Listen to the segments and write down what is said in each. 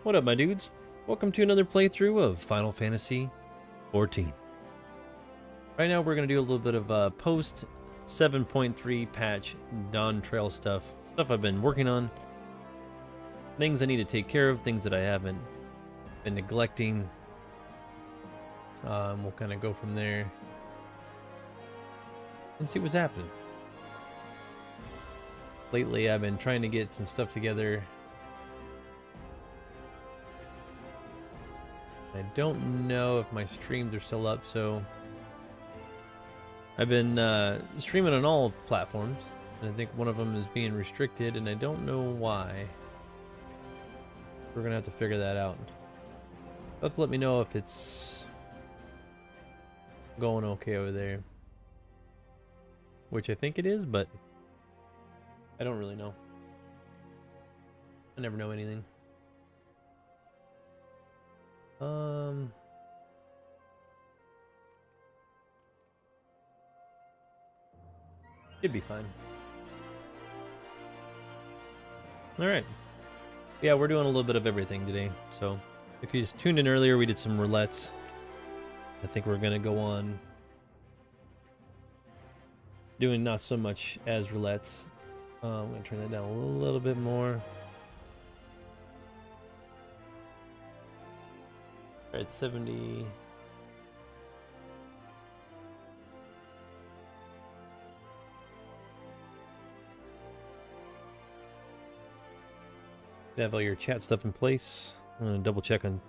What up, my dudes? Welcome to another playthrough of Final Fantasy XIV. Right now we're going to do a little bit of post 7.3 patch Dawntrail stuff. Stuff I've been working on. Things I need to take care of, things that I haven't been neglecting. We'll kind of go from there and see what's happening. Lately I've been trying to get some stuff together. I don't know if my streams are still up, so I've been streaming on all platforms, and I think one of them is being restricted, and I don't know why. We're gonna have to figure that out. You'll have to let me know if it's going okay over there, which I think it is, but I don't really know. I never know anything. It'd be fine. Alright. Yeah, we're doing a little bit of everything today. So, if you just tuned in earlier, we did some roulettes. I think we're gonna go on doing not so much as roulettes. I'm gonna turn that down a little bit more. Alright, 70. Have all your chat stuff in place. I'm gonna double check on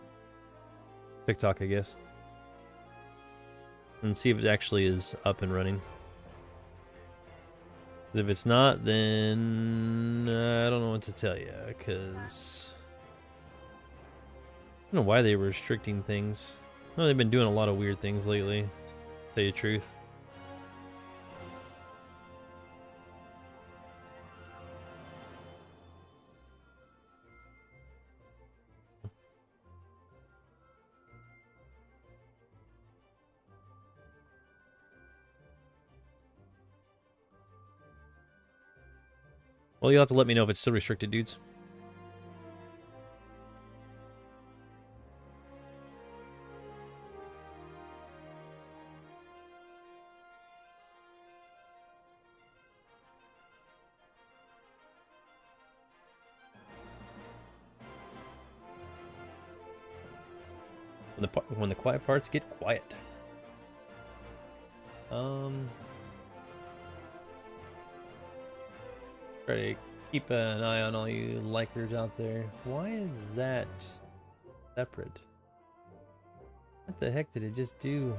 TikTok, I guess, and see if it actually is up and running. If it's not, then I don't know what to tell you, because I don't know why they were restricting things. No, they've been doing a lot of weird things lately, to tell you the truth. Well, you'll have to let me know if it's still restricted, dudes. When the quiet parts get quiet. Try to keep an eye on all you likers out there. Why is that separate? What the heck did it just do?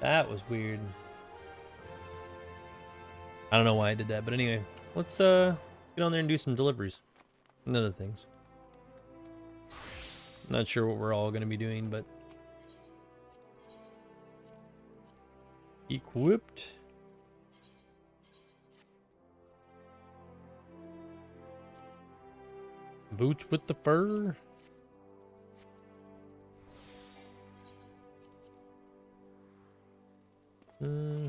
That was weird. I don't know why I did that, but anyway, let's get on there and do some deliveries and other things. Not sure what we're all going to be doing, but equipped. Boots with the fur. Too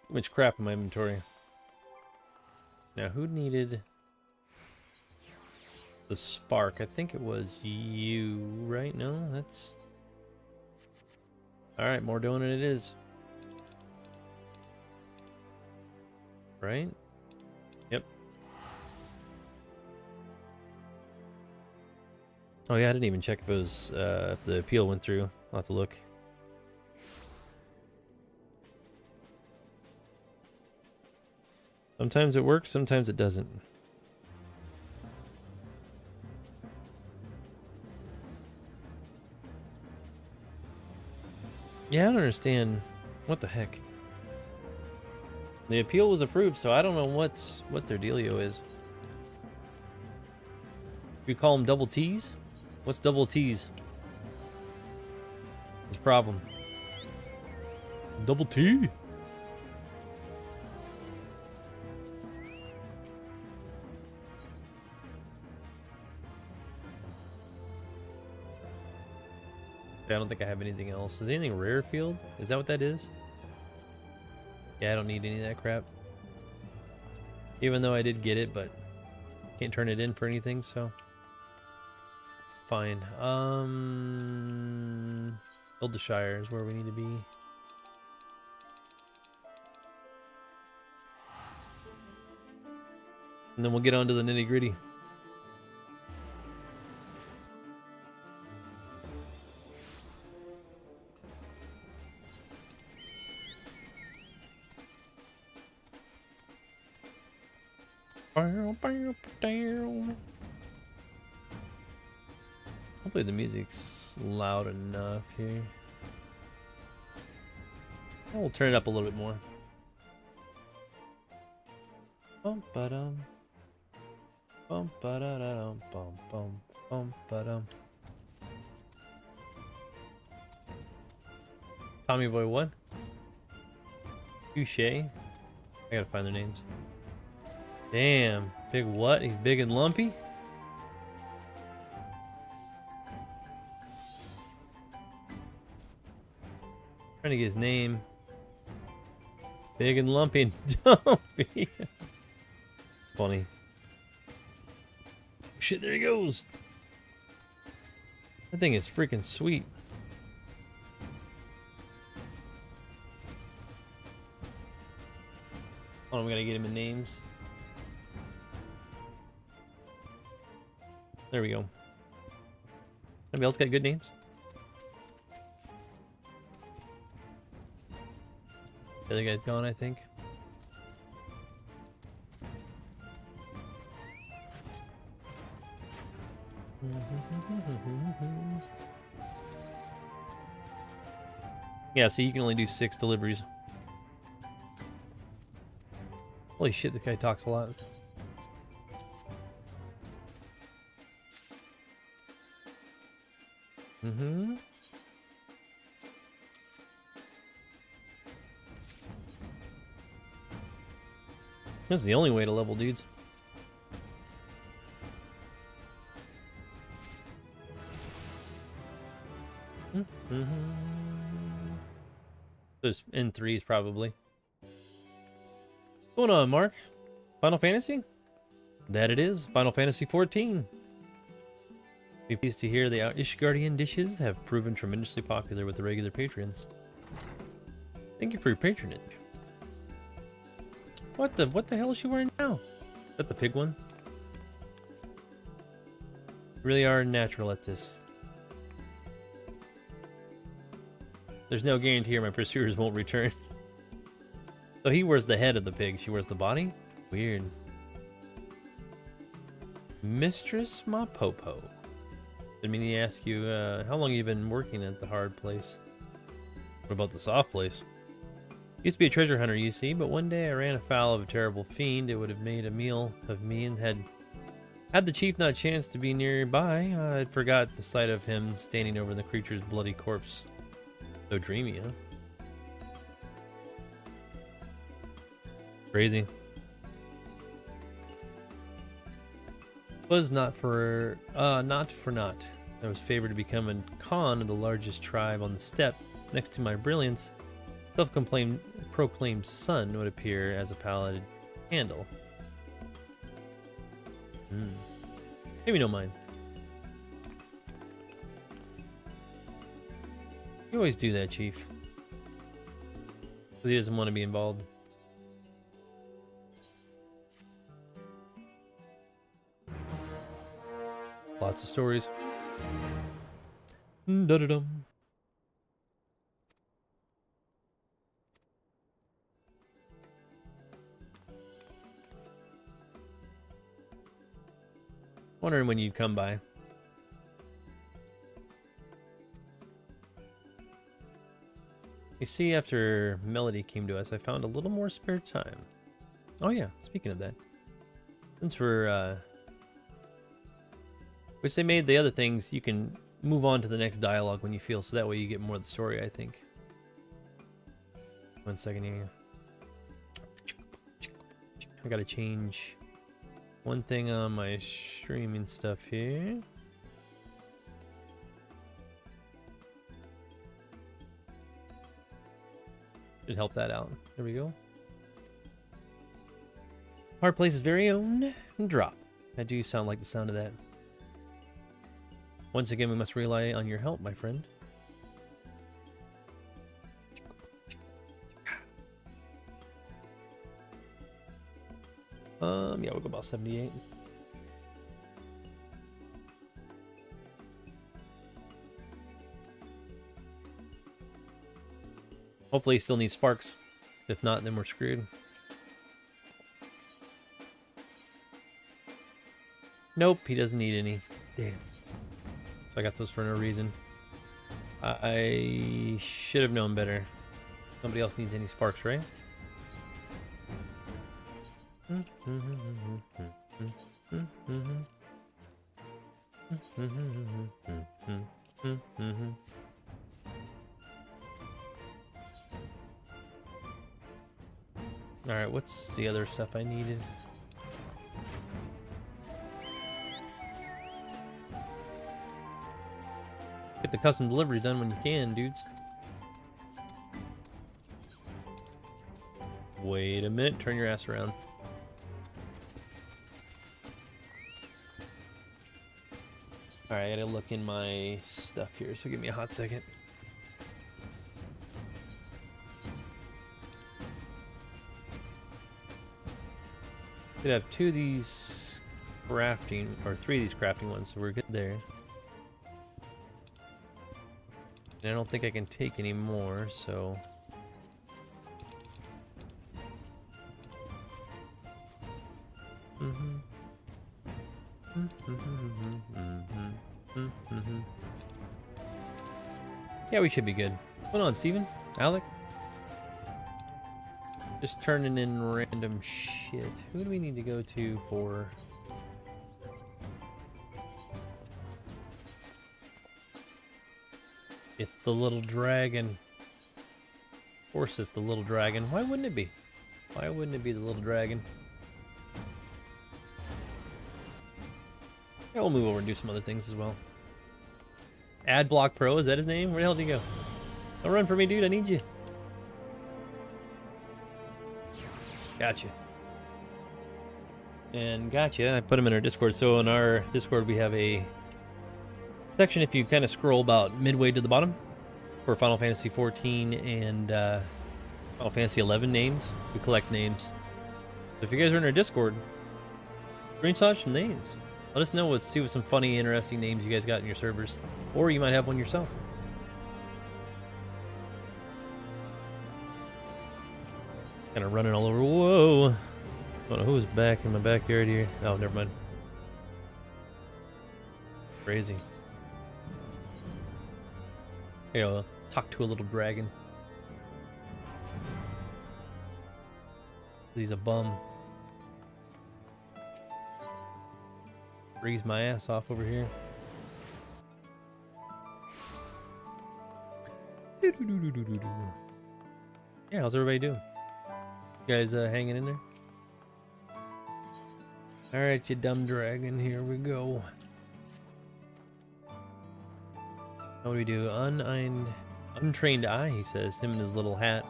much crap in my inventory. Now, who needed the spark? I think it was you, right? No, that's... Alright, more doing it is. Right? Yep. Oh yeah, I didn't even check if it was, if the appeal went through. I'll have to look. Sometimes it works, sometimes it doesn't. Yeah, I don't understand. What the heck? The appeal was approved, so I don't know what their dealio is. You call them double T's? What's double T's? What's the problem? Double T? I don't think I have anything else. Is anything rare field? Is that what that is? Yeah, I don't need any of that crap. Even though I did get it, but can't turn it in for anything, so it's fine. Shire is where we need to be. And then we'll get on to the nitty-gritty. Hopefully the music's loud enough here. We'll turn it up a little bit more. Bum ba-dum. Bum ba-da-da-dum. Bum bum bum ba-dum. Tommy Boy what? Touche. I gotta find their names. Damn. Big what? He's big and lumpy? Trying to get his name. Big and lumpy and dumpy. It's funny. Shit, there he goes. That thing is freaking sweet. Hold on, we gotta get him in names. There we go. Anybody else got good names? The other guy's gone, I think. Yeah, so you can only do 6 deliveries. Holy shit, this guy talks a lot. This is the only way to level dudes. Those N3s probably. What's going on, Mark? Final Fantasy? That it is. Final Fantasy 14. Be pleased to hear the Ishgardian dishes have proven tremendously popular with the regular patrons. Thank you for your patronage. What the hell is she wearing now? Is that the pig one? Really are natural at this. There's no guarantee here my pursuers won't return. So he wears the head of the pig, she wears the body? Weird. Mistress Mapopo. Didn't mean to ask you, how long have you been working at the hard place? What about the soft place? Used to be a treasure hunter, you see, but one day I ran afoul of a terrible fiend. It would have made a meal of me, and had the chief not chanced to be nearby, I'd forgot the sight of him standing over the creature's bloody corpse. So dreamy, huh? Crazy. Was not for naught. I was favored to become a Khan of the largest tribe on the steppe. Next to my brilliance, proclaimed son would appear as a pallid handle. Maybe don't mind. You always do that, Chief. Because he doesn't want to be involved. Lots of stories. Da-da-dum. Wondering when you'd come by. You see, after Melody came to us, I found a little more spare time. Oh yeah, speaking of that. Since we're, which they made the other things, you can move on to the next dialogue when you feel, so that way you get more of the story, I think. 1 second here. I gotta change one thing on my streaming stuff here. Should help that out. There we go. Hard Place's very own drop. I do sound like the sound of that. Once again, we must rely on your help, my friend. Yeah, we'll go about 78. Hopefully he still needs sparks. If not, then we're screwed. Nope, he doesn't need any. Damn. So I got those for no reason. I should have known better. Nobody else needs any sparks, right? Alright, what's the other stuff I needed? Get the custom deliveries done when you can, dudes. Wait a minute, turn your ass around. Alright, I gotta look in my stuff here, so give me a hot second. Could have 2 of these crafting, or 3 of these crafting ones, so we're good there. And I don't think I can take any more, so... Yeah, we should be good. What's going on, Steven? Alec? Just turning in random shit. Who do we need to go to for... It's the little dragon. Of course it's the little dragon. Why wouldn't it be? Why wouldn't it be the little dragon? Yeah, we'll move over and do some other things as well. Adblock Pro, is that his name? Where the hell did he go? Don't run for me, dude. I need you. Gotcha. And gotcha. I put him in our Discord. So in our Discord, we have a section, if you kind of scroll about midway to the bottom, for Final Fantasy XIV and Final Fantasy XI names. We collect names. So if you guys are in our Discord, screenshot some names. Let us know. Let's see what some funny, interesting names you guys got in your servers. Or you might have one yourself. Kind of running all over. Whoa. I don't know who's back in my backyard here. Oh, never mind. Crazy. Here, I'll talk to a little dragon. He's a bum. Freeze my ass off over here. Yeah, how's everybody doing? You guys hanging in there? Alright, you dumb dragon, here we go. What do we do? Untrained eye, he says. Him and his little hat.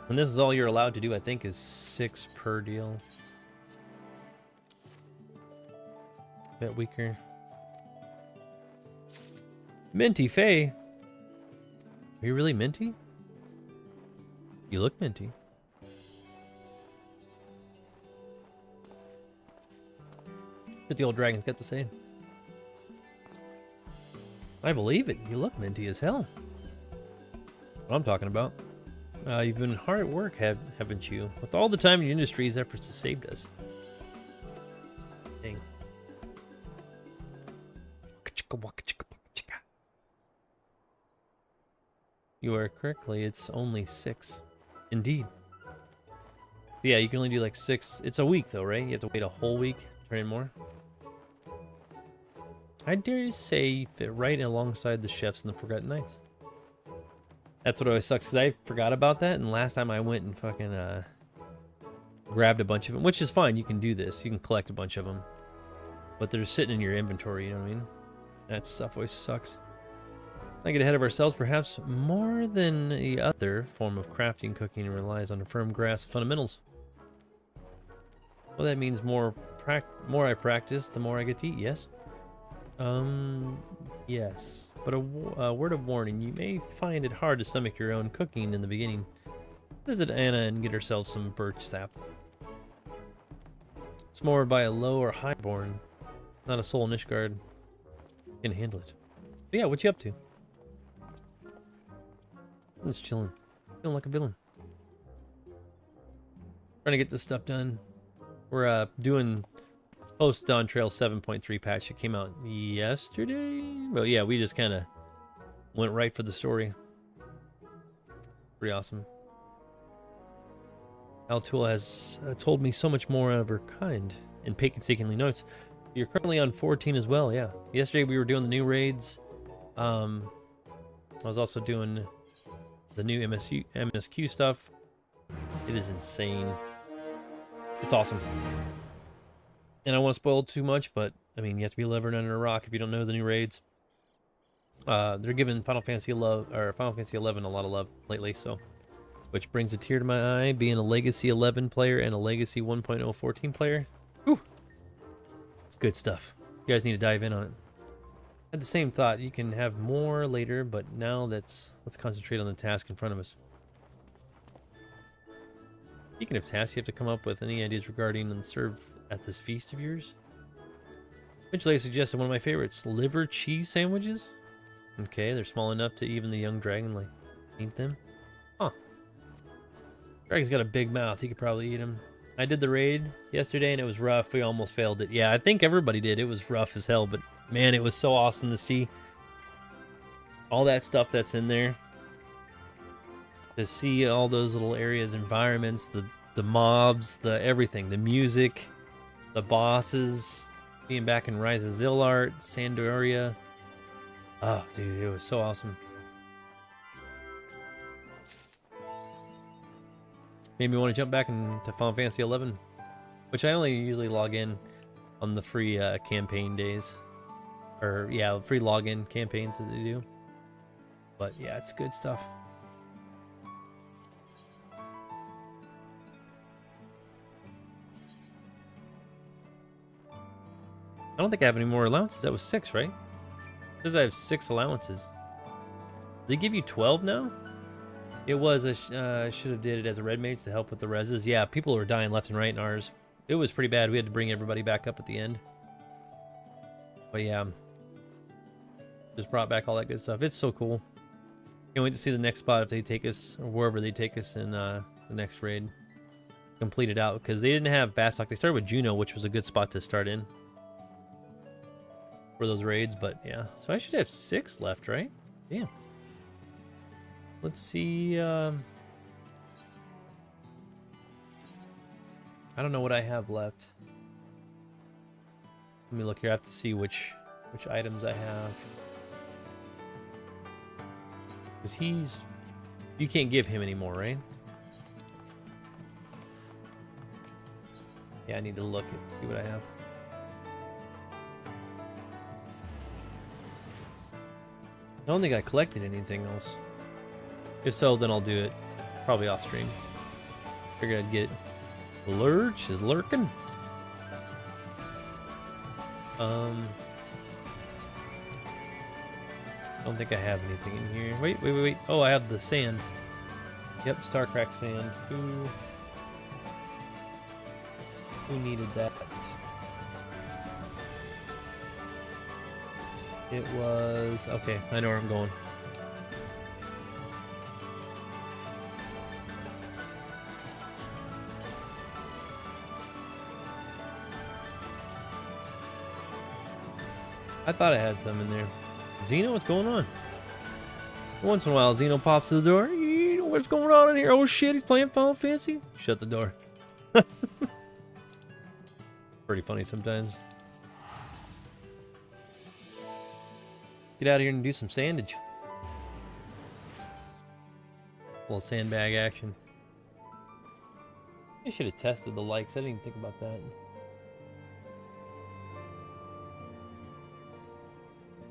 And this is all you're allowed to do, I think, is 6 per deal. Bit weaker. Minty Faye. Are you really minty? You look minty. What the old dragon's got to say? I believe it. You look minty as hell. What I'm talking about. You've been hard at work, haven't you? With all the time the industry's efforts have saved us. Dang. You are correctly, it's only 6. Indeed. Yeah, you can only do like 6. It's a week though, right? You have to wait a whole week to turn in more. I dare you say you fit right alongside the chefs in the Forgotten Nights. That's what always sucks, because I forgot about that, and last time I went and fucking grabbed a bunch of them, which is fine, you can do this. You can collect a bunch of them. But they're sitting in your inventory, you know what I mean? That stuff always sucks. Not get ahead of ourselves, perhaps more than the other form of crafting, cooking relies on a firm grasp of fundamentals. Well, that means more I practice, the more I get to eat, yes? Yes. But a word of warning, you may find it hard to stomach your own cooking in the beginning. Visit Anna and get herself some birch sap. It's more by a low or highborn, not a soul in Ishgard can handle it. But yeah, what you up to? I'm just chilling. Feeling like a villain. Trying to get this stuff done. We're doing post Dawntrail 7.3 patch. It came out yesterday. But yeah, we just kind of went right for the story. Pretty awesome. Altool has told me so much more of her kind and painstakingly notes. You're currently on 14 as well, yeah. Yesterday we were doing the new raids. I was also doing the new MSQ stuff. It is insane. It's awesome. And I don't want to spoil too much, but I mean, you have to be living under a rock if you don't know the new raids. They're giving Final Fantasy 11 a lot of love lately, so which brings a tear to my eye, being a Legacy 11 player and a Legacy 1.014 player. Whew. It's good stuff. You guys need to dive in on it. At the same thought, you can have more later, but now let's concentrate on the task in front of us. Speaking of tasks, you have to come up with any ideas regarding and serve at this feast of yours. Eventually I suggested one of my favorites, liver cheese sandwiches. Okay, they're small enough to even the young dragon like eat them. Huh. Dragon's got a big mouth, he could probably eat them. I did the raid yesterday and it was rough. We almost failed it. Yeah, I think everybody did. It was rough as hell, but man, it was so awesome to see all that stuff that's in there. To see all those little areas, environments, the mobs, the everything, the music, the bosses, being back in Rise of Zillart, Sandoria. Oh, dude, it was so awesome. Made me want to jump back into Final Fantasy 11, which I only usually log in on the free campaign days. Or, yeah, free login campaigns that they do. But, yeah, it's good stuff. I don't think I have any more allowances. That was 6, right? It says I have 6 allowances. They give you 12 now? It was, I should have did it as a red mates to help with the reses. Yeah, people were dying left and right in ours. It was pretty bad. We had to bring everybody back up at the end. But yeah. Just brought back all that good stuff. It's so cool. Can't wait to see the next spot if they take us, or wherever they take us in the next raid. Complete it out, because they didn't have Bastok. They started with Juno, which was a good spot to start in. For those raids, but yeah. So I should have 6 left, right? Damn. Let's see. I don't know what I have left. Let me look here. I have to see which items I have. Because you can't give him anymore, right? Yeah, I need to look and see what I have. I don't think I collected anything else. If so, then I'll do it. Probably off stream. Figured I'd get it. Lurch is lurking. I don't think I have anything in here. Wait. Oh, I have the sand. Yep, Starcrack sand. Who needed that? It was... Okay, I know where I'm going. I thought I had some in there. Xeno, what's going on? Once in a while, Xeno pops to the door. What's going on in here? Oh shit, he's playing Final Fantasy? Shut the door. Pretty funny sometimes. Let's get out of here and do some sandage. A little sandbag action. I should have tested the likes. I didn't even think about that.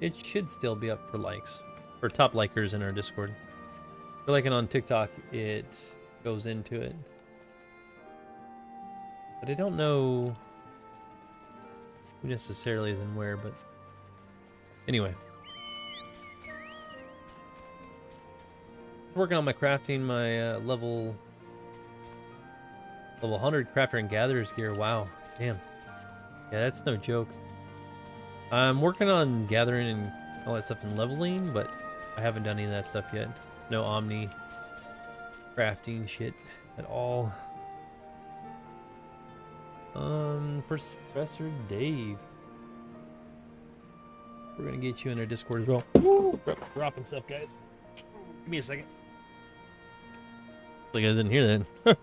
It should still be up for likes. For top likers in our Discord. If you're liking on TikTok, it goes into it. But I don't know who necessarily is in where, but anyway. Working on my crafting, my level 100 crafter and gatherer's gear. Wow, damn. Yeah, that's no joke. I'm working on gathering and all that stuff and leveling, but I haven't done any of that stuff yet. No Omni crafting shit at all. Professor Dave. We're gonna get you in our Discord as well. Woo! Dropping stuff, guys. Give me a second. Like I didn't hear that.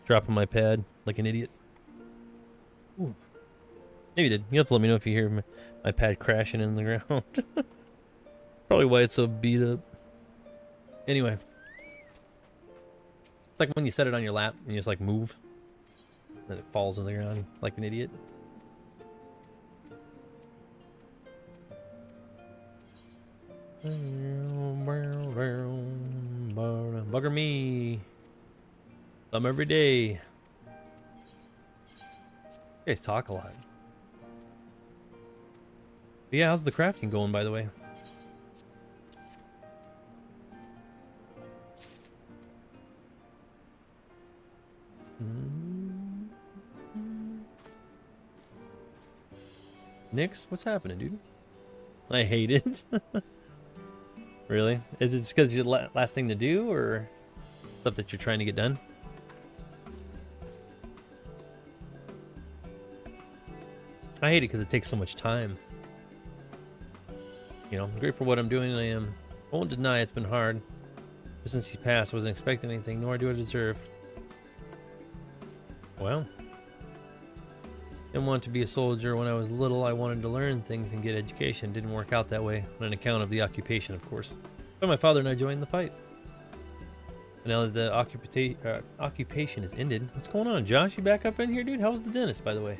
Dropping my pad like an idiot. Ooh. Maybe you did. You have to let me know if you hear my pad crashing in the ground. Probably why it's so beat up. Anyway. It's like when you set it on your lap and you just like move. And it falls in the ground like an idiot. Bugger me. Some every day. You guys talk a lot. But yeah, how's the crafting going, by the way? Nix, what's happening, dude? I hate it. Really? Is it just because you're the last thing to do, or stuff that you're trying to get done? I hate it because it takes so much time. You know, I'm great for what I'm doing, and I am. I won't deny it's been hard. But since he passed, I wasn't expecting anything, nor do I deserve. Well. Didn't want to be a soldier when I was little. I wanted to learn things and get education. Didn't work out that way on account of the occupation, of course. But my father and I joined the fight. And now that the occupation is ended. What's going on, Josh? You back up in here, dude? How was the dentist, by the way?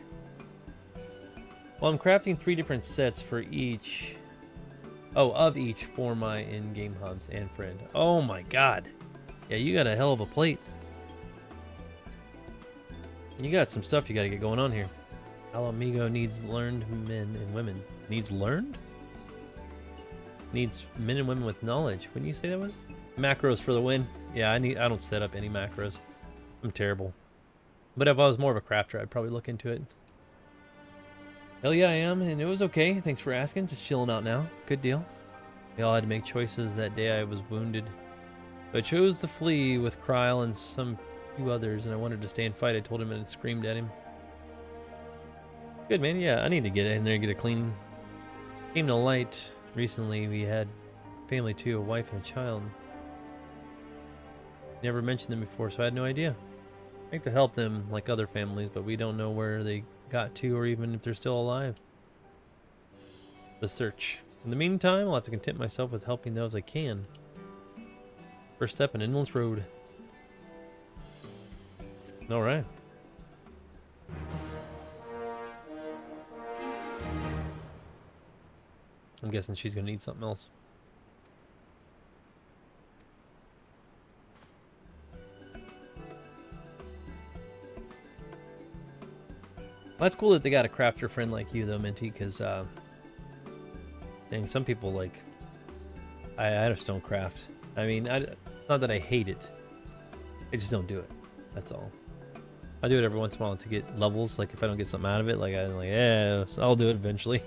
Well, I'm crafting 3 different sets for each. Oh, of each for my in-game hubs and friend. Oh my god. Yeah, you got a hell of a plate. You got some stuff you got to get going on here. Alamigo needs learned men and women. Needs learned? Needs men and women with knowledge. Wouldn't you say that was? Macros for the win. Yeah, I don't set up any macros. I'm terrible. But if I was more of a crafter, I'd probably look into it. Hell yeah, I am, and it was okay. Thanks for asking. Just chilling out now. Good deal. We all had to make choices that day I was wounded. So I chose to flee with Kryl and some few others, and I wanted to stay and fight. I told him and I screamed at him. Good, man. Yeah, I need to get in there and get a cleaning. Came to light recently. We had a family too, a wife and a child. Never mentioned them before, so I had no idea. I think to help them like other families, but we don't know where they got to or even if they're still alive. The search. In the meantime, I'll have to content myself with helping those I can. First step, an endless road. All right. I'm guessing she's gonna need something else. Well, that's cool that they got a crafter friend like you, though, Minty, because, dang, some people, like, I just don't craft. I mean, not that I hate it. I just don't do it. That's all. I do it every once in a while to get levels. Like, if I don't get something out of it, like, I'm like, yeah, I'll do it eventually.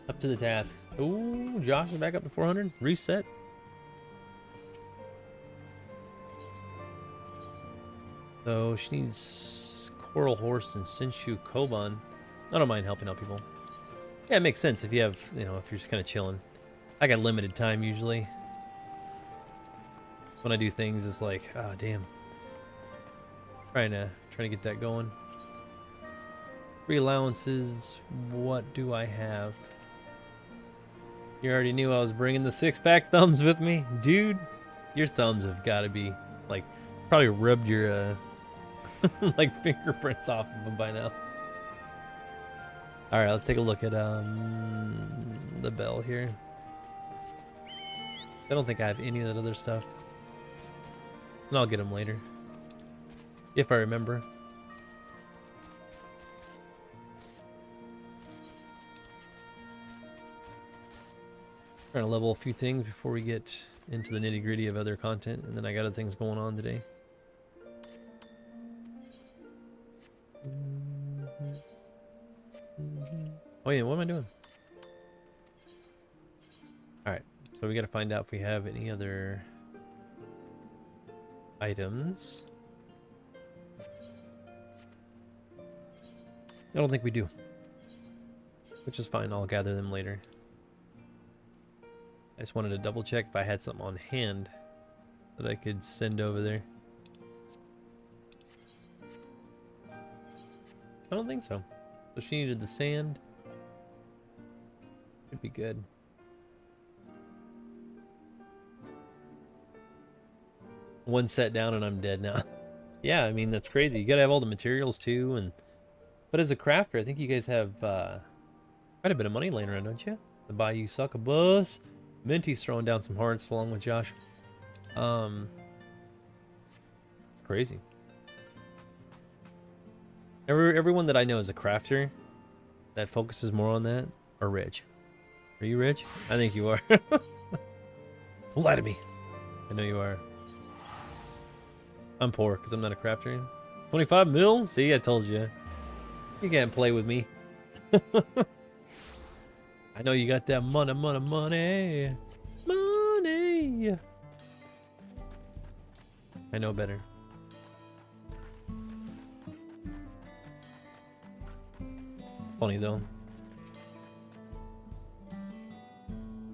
Up to the task. Ooh, Josh is back up to 400. Reset. So she needs Coral Horse and Sinshu Koban. I don't mind helping out people. Yeah, it makes sense if you have, you know, if you're just kind of chilling. I got limited time usually. When I do things, it's like, oh damn. Trying to get that going. Free allowances. What do I have? You already knew I was bringing the 6-pack thumbs with me, dude. Your thumbs have got to be like probably rubbed your like fingerprints off of them by now. All right, let's take a look at the bell here. I don't think I have any of that other stuff. And I'll get them later. If I remember. Trying to level a few things before we get into the nitty-gritty of other content, and then I got other things going on today. Oh yeah, what am I doing? Alright, so we gotta find out if we have any other items. I don't think we do. Which is fine, I'll gather them later. I just wanted to double check if I had something on hand that I could send over there. I don't think so. So she needed the sand. Should be good. One set down and I'm dead now. Yeah, I mean, that's crazy. You gotta have all the materials too. But as a crafter, I think you guys have quite a bit of money laying around, don't you? The Bayou Succubus. Minty's throwing down some hearts along with Josh. It's crazy. Everyone that I know is a crafter that focuses more on that are rich. Are you rich? I think you are. Don't lie to me. I know you are. I'm poor because I'm not a crafter. 25 mil? See, I told you. You can't play with me. I know you got that money. Money. I know better. It's funny though.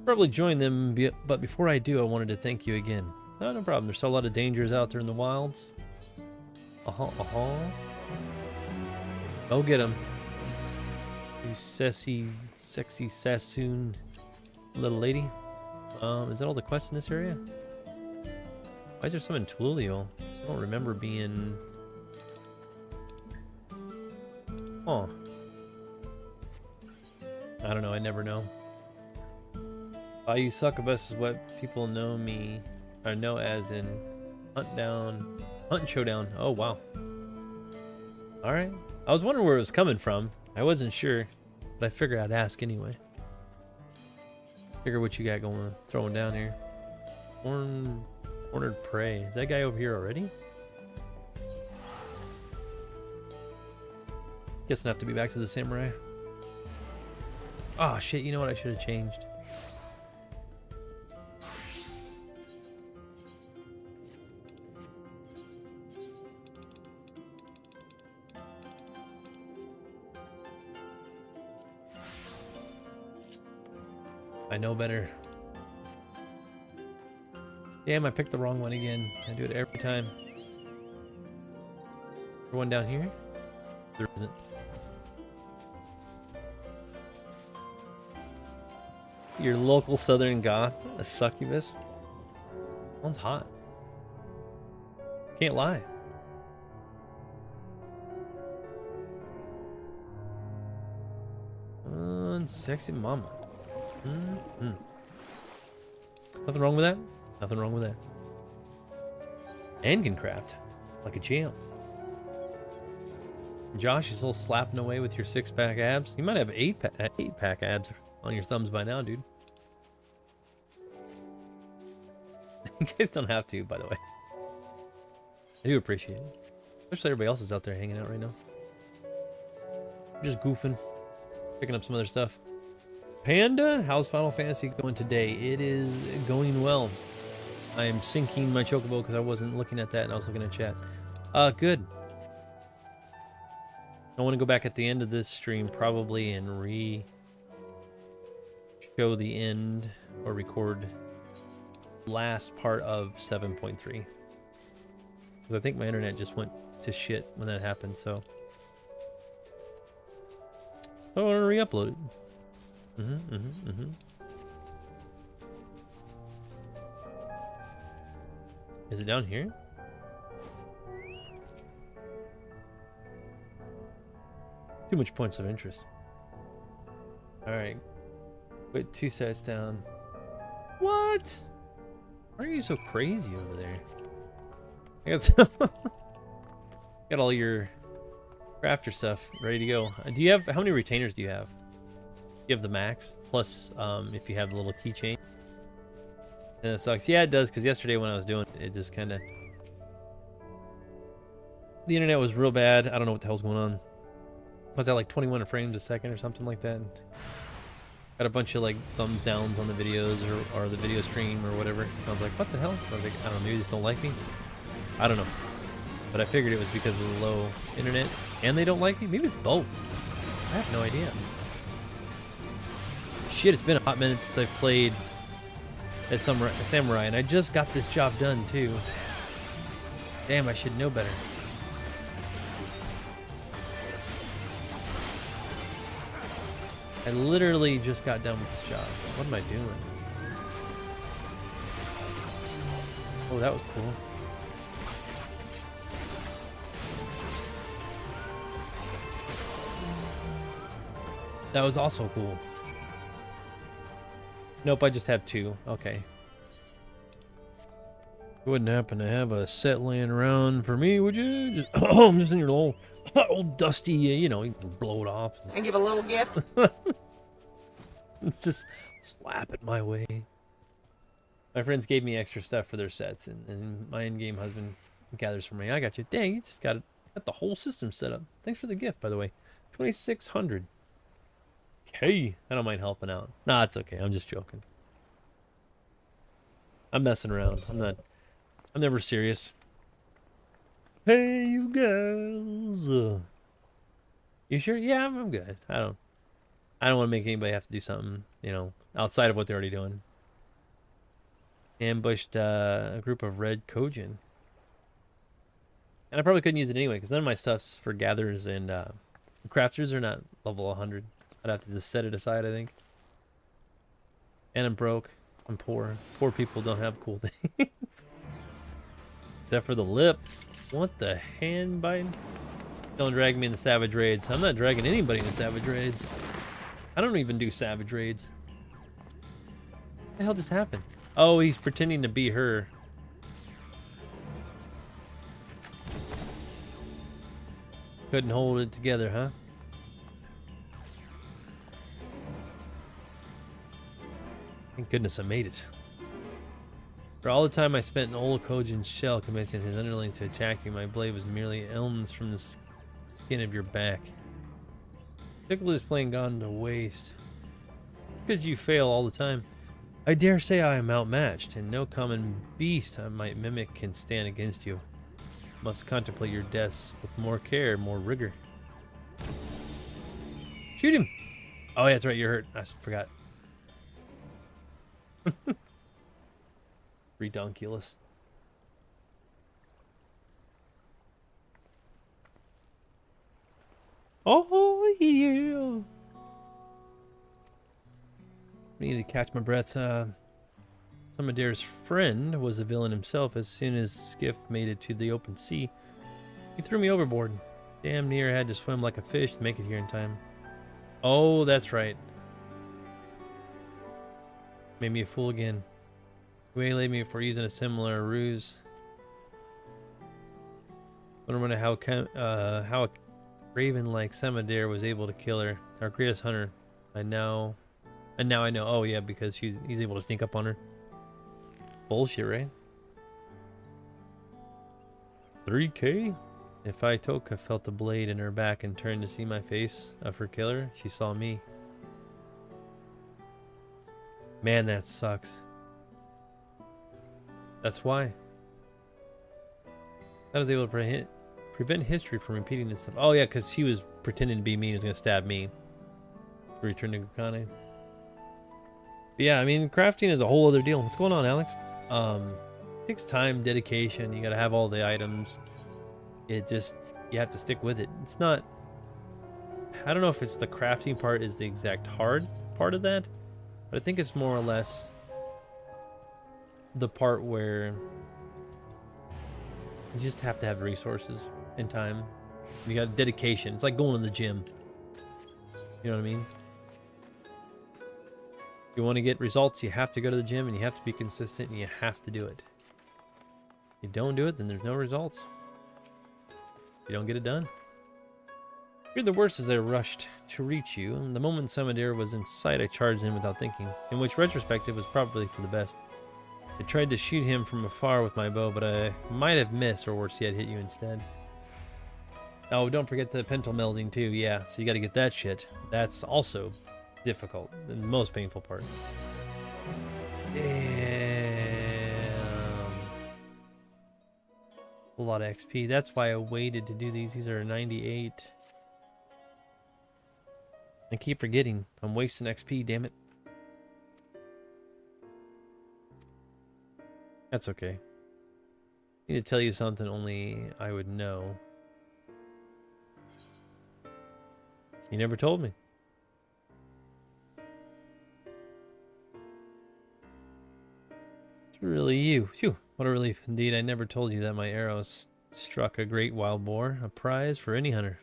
Probably join them, but before I do, I wanted to thank you again. Oh, no problem. There's still a lot of dangers out there in the wilds. Go get them. You sexy Sassoon little lady. Is that all the quests in this area? Why is there some in Tulio? I don't remember being... Oh. I don't know, I never know. Bayou Succubus is what people know me, or know as in Hunt and Showdown. Oh, wow. Alright. I was wondering where it was coming from. I wasn't sure, but I figured I'd ask anyway. Figure what you got going, throwing down here. Cornered prey. Is that guy over here already? Guess I have to be back to the samurai. Oh shit, you know what I should have changed? I know better. Damn, I picked the wrong one again. I do it every time. Is there one down here? There isn't. Your local southern goth, a succubus. One's hot. Can't lie. Sexy mama. Nothing wrong with that. Nothing wrong with that. And can craft like a champ. Josh, you still slapping away with your 6-pack abs? You might have 8-pack abs on your thumbs by now, dude. You guys don't have to, by the way. I do appreciate it. Especially everybody else is out there hanging out right now. I'm just goofing. Picking up some other stuff. Panda, how's Final Fantasy going today? It is going well. I am syncing my chocobo because I wasn't looking at that and I was looking at chat. Good. I want to go back at the end of this stream probably and show the end or record last part of 7.3. Because I think my internet just went to shit when that happened, so I want to re-upload it. Is it down here? Too much points of interest. Alright. Put 2 sets down. What? Why are you so crazy over there? I got some got all your crafter stuff ready to go. Do you have, how many retainers do you have? You have the max, plus if you have the little keychain. And it sucks. Yeah, it does, because yesterday when I was doing it, it just kind of... The internet was real bad. I don't know what the hell's going on. Was that like 21 frames a second or something like that? And got a bunch of like thumbs downs on the videos or the video stream or whatever. I was like, what the hell? I was like, I don't know, maybe they just don't like me? I don't know. But I figured it was because of the low internet and they don't like me. Maybe it's both. I have no idea. Shit, it's been a hot minute since I've played as Samurai, and I just got this job done too. Damn, I should know better. I literally just got done with this job. What am I doing? Oh, that was cool. That was also cool. Nope, I just have 2. Okay. You wouldn't happen to have a set laying around for me, would you? Just, oh, I'm just in your little old dusty, you know, you can blow it off. And give a little gift. It's just slap it my way. My friends gave me extra stuff for their sets, and my in-game husband gathers for me. I got you. Dang, you just got the whole system set up. Thanks for the gift, by the way. 2,600. Hey, I don't mind helping out. Nah, it's okay. I'm just joking. I'm messing around. I'm never serious. Hey, you girls. You sure? Yeah, I'm good. I don't want to make anybody have to do something, you know, outside of what they're already doing. Ambushed a group of red Kojin. And I probably couldn't use it anyway, because none of my stuff's for gatherers and crafters are not level 100. I'd have to just set it aside, I think. And I'm broke. I'm poor. Poor people don't have cool things. Except for the lip. What the hand biting? Don't drag me in the savage raids. I'm not dragging anybody in the savage raids. I don't even do savage raids. What the hell just happened? Oh, he's pretending to be her. Couldn't hold it together, huh? Thank goodness I made it. For all the time I spent in old Kojin's shell convincing his underlings to attack you, my blade was merely elms from the skin of your back. Typically, this plane gone to waste. Because you fail all the time. I dare say I am outmatched, and no common beast I might mimic can stand against you. Must contemplate your deaths with more care, more rigor. Shoot him! Oh, yeah, that's right, you're hurt. I forgot. Redonkulous. Oh, yeah. I need to catch my breath. Samadier's friend was a villain himself. As soon as skiff made it to the open sea, he threw me overboard. Damn near had to swim like a fish to make it here in time. Oh, that's right. Made me a fool again. Waylaid me for using a similar ruse. Wonder how a raven like Samadier was able to kill her. Our greatest hunter. Now I know. Oh yeah, because he's able to sneak up on her. Bullshit, right? 3K? If Itoka felt the blade in her back and turned to see my face of her killer, she saw me. Man, that sucks. That's why. I was able to prevent history from repeating itself. Oh yeah, because she was pretending to be me and was going to stab me. Return to Gukane. Yeah, I mean, crafting is a whole other deal. What's going on, Alex? It takes time, dedication. You got to have all the items. It just, you have to stick with it. It's not, I don't know if it's the crafting part is the exact hard part of that, but I think it's more or less the part where you just have to have resources and time. You got dedication. It's like going to the gym. You know what I mean? If you want to get results, you have to go to the gym and you have to be consistent and you have to do it. If you don't do it, then there's no results. You don't get it done. Feared the worst as I rushed to reach you, and the moment Vana'diel was in sight, I charged in without thinking, in which retrospective was probably for the best. I tried to shoot him from afar with my bow, but I might have missed, or worse yet, hit you instead. Oh, don't forget the pental melding too, yeah, so you gotta get that shit. That's also difficult, the most painful part. Damn. A lot of XP, that's why I waited to do these. These are 98. I keep forgetting. I'm wasting XP, damn it. That's okay. I need to tell you something only I would know. You never told me. It's really you. Phew, what a relief. Indeed, I never told you that my arrows struck a great wild boar, a prize for any hunter.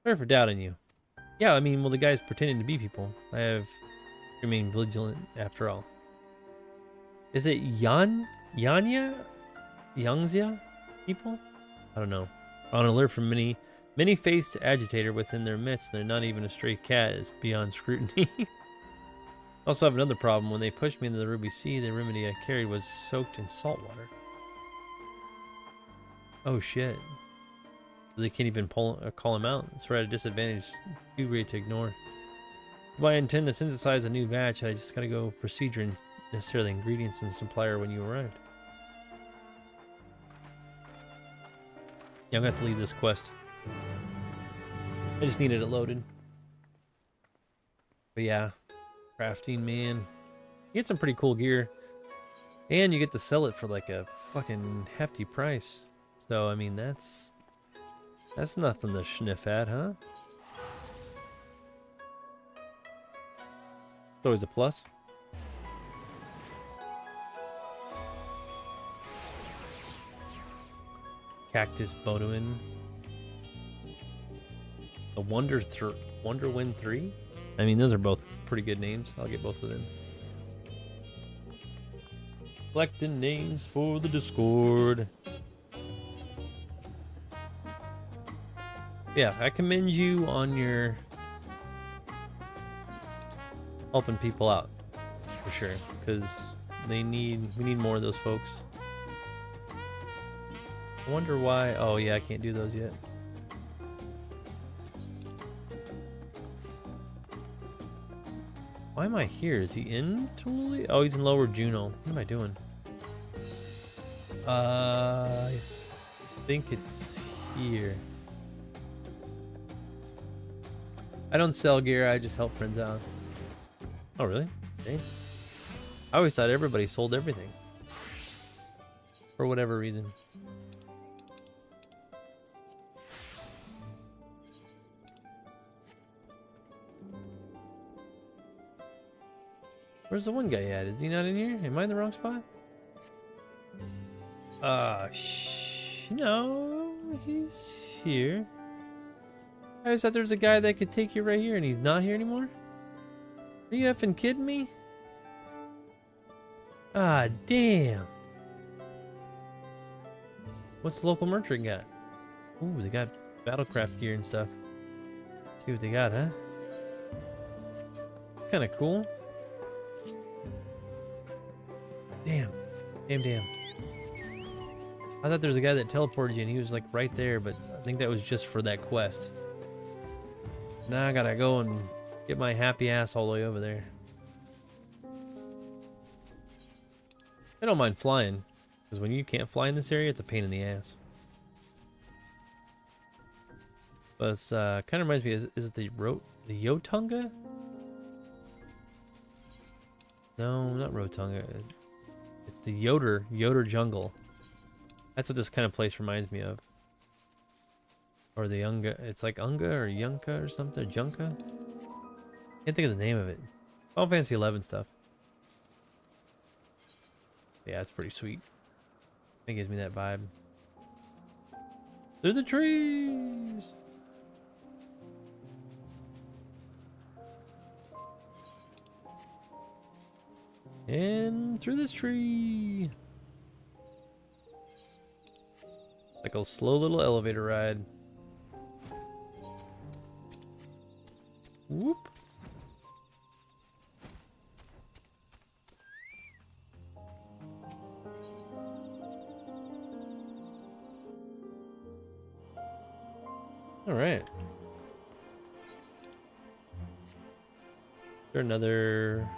Sorry for doubting you. Yeah, I mean, well, the guy's pretending to be people. I have remained vigilant after all. Is it Yangzia people? I don't know. On alert from many-faced agitator within their midst. They're not even a stray cat. Is beyond scrutiny. Also have another problem. When they pushed me into the Ruby Sea, the remedy I carried was soaked in salt water. Oh shit. They can't even call him out. It's right at a disadvantage. Too great to ignore. If I intend to synthesize a new batch, I just gotta go procedure and necessarily ingredients and supplier when you arrived. Yeah, I'm gonna have to leave this quest. I just needed it loaded. But yeah, crafting, man. You get some pretty cool gear. And you get to sell it for like a fucking hefty price. So, I mean, that's nothing to sniff at, huh? It's always a plus. Cactus Bodoin. The Wonderwind 3? I mean, those are both pretty good names. I'll get both of them. Collecting names for the Discord. Yeah, I commend you on your helping people out for sure, because we need more of those folks. I wonder why. Oh yeah, I can't do those yet. Why am I here? Is he in Tuli? Oh, he's in Lower Juno. What am I doing? I think it's here. I don't sell gear, I just help friends out. Oh, really? Dang. I always thought everybody sold everything. For whatever reason. Where's the one guy at? Is he not in here? Am I in the wrong spot? No, he's here. I always thought there was a guy that could take you right here and he's not here anymore? Are you effing kidding me? Ah, damn. What's the local merchant got? Ooh, they got battlecraft gear and stuff. Let's see what they got, huh? It's kind of cool. Damn. Damn. I thought there was a guy that teleported you and he was like right there, but I think that was just for that quest. Now I gotta go and get my happy ass all the way over there. I don't mind flying, because when you can't fly in this area, it's a pain in the ass. But it's kind of reminds me, is it the Yotunga? No, not Rotunga. It's the Yoder Jungle. That's what this kind of place reminds me of. Or the Unga, it's like Unga or Yunka or something, Junka? Can't think of the name of it. Final Fantasy XI stuff. Yeah, it's pretty sweet. It gives me that vibe. Through the trees! And through this tree. Like a slow little elevator ride. Whoop. All right. Is there another?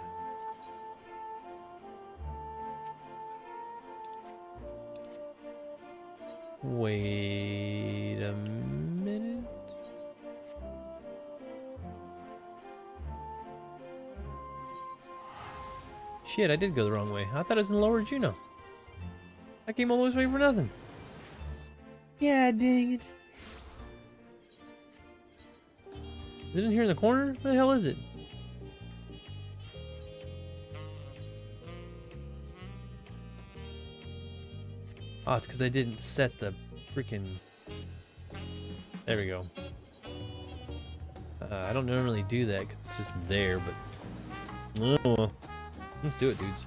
Wait a minute. Shit, I did go the wrong way. I thought it was in Lower Juno. I came all the way for nothing. Yeah, dang it. Is it in here in the corner? Where the hell is it? Oh, it's because I didn't set the freaking... There we go. I don't normally do that because it's just there, but... Oh, let's do it, dudes.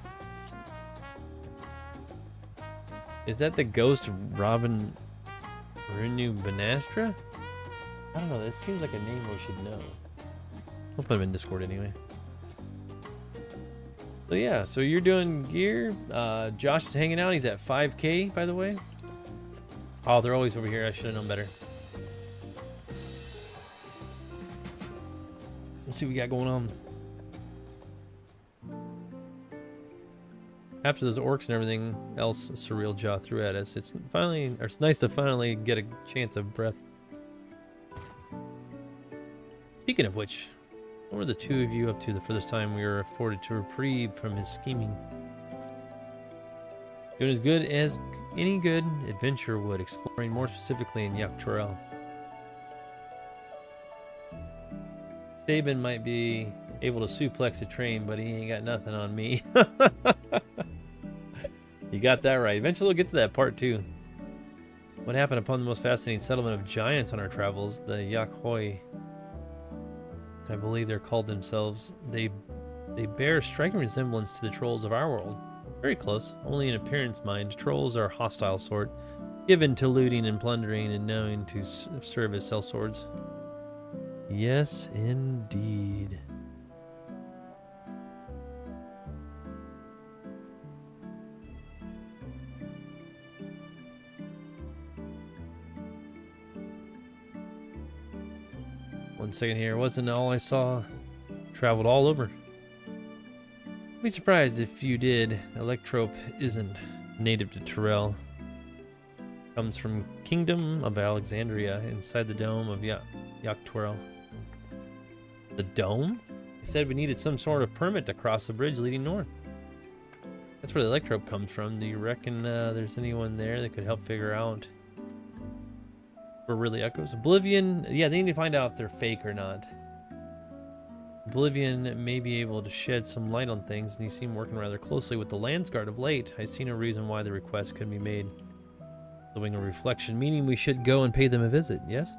Is that the ghost of Robin Renu Banastra? I don't know, that seems like a name we should know. I'll put him in Discord anyway. So yeah, so you're doing gear. Josh is hanging out. He's at 5K, by the way. Oh, they're always over here. I should have known better. Let's see what we got going on. After those orcs and everything else Surreal Jaw threw at us, it's nice to finally get a chance of breath. Speaking of which, what were the two of you up to the first time we were afforded to reprieve from his scheming? Doing as good as any good adventurer would, exploring more specifically in Yuktrail. Sabin might be able to suplex a train, but he ain't got nothing on me. You got that right. Eventually we'll get to that part too. What happened upon the most fascinating settlement of giants on our travels, the Yakhoi, I believe they're called themselves. They bear striking resemblance to the trolls of our world. Very close, only in appearance mind. Trolls are hostile sort, given to looting and plundering and knowing to serve as sellswords. Yes, indeed. One second here, wasn't all I saw. Traveled all over. I'd be surprised if you did. Electrope isn't native to Terrell. Comes from Kingdom of Alexandria, inside the dome of Yuktrail. The dome? He said we needed some sort of permit to cross the bridge leading north. That's where the electrope comes from. Do you reckon there's anyone there that could help figure out where really echoes? Oblivion, yeah, they need to find out if they're fake or not. Oblivion may be able to shed some light on things, and you seem working rather closely with the Landsguard of late. I see no reason why the request couldn't be made. Living a reflection, meaning we should go and pay them a visit, yes?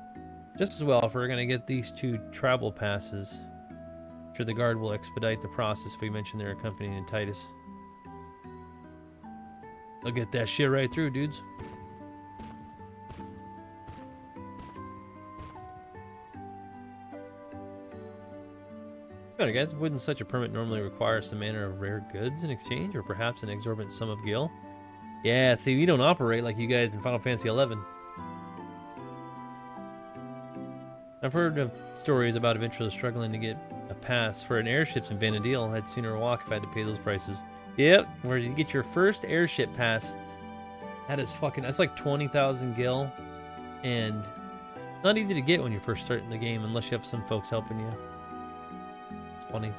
Just as well if we're going to get these 2 travel passes. I'm sure the guard will expedite the process if we mention they're accompanying Titus. They'll get that shit right through, dudes. Alright guys, wouldn't such a permit normally require some manner of rare goods in exchange, or perhaps an exorbitant sum of gil? Yeah, see, we don't operate like you guys in Final Fantasy XI. I've heard of stories about adventurers struggling to get a pass for an airships in Vana'diel. I'd sooner walk if I had to pay those prices. Yep, where you get your first airship pass, that's like 20,000 gil, and not easy to get when you first start in the game unless you have some folks helping you. It's funny.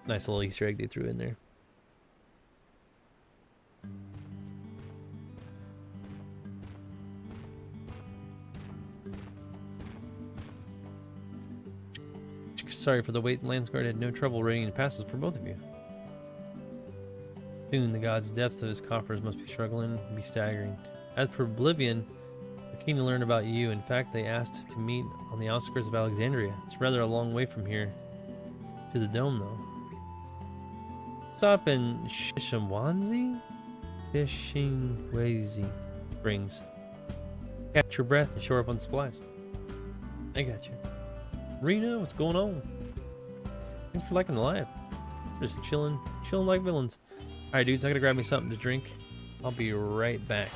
Nice little Easter egg they threw in there. Sorry for the wait. Landsguard had no trouble raiding the passes for both of you. Soon the god's depths of his coffers must be staggering. As for Oblivion, they're keen to learn about you. In fact, they asked to meet on the outskirts of Alexandria. It's rather a long way from here to the dome, though. Stop in Shishamwanzi? Fishingwazy Springs. Catch your breath and shore up on supplies. I got you. Rena, what's going on? Thanks for liking the live. Just chilling like villains. Alright, dudes, I gotta grab me something to drink. I'll be right back.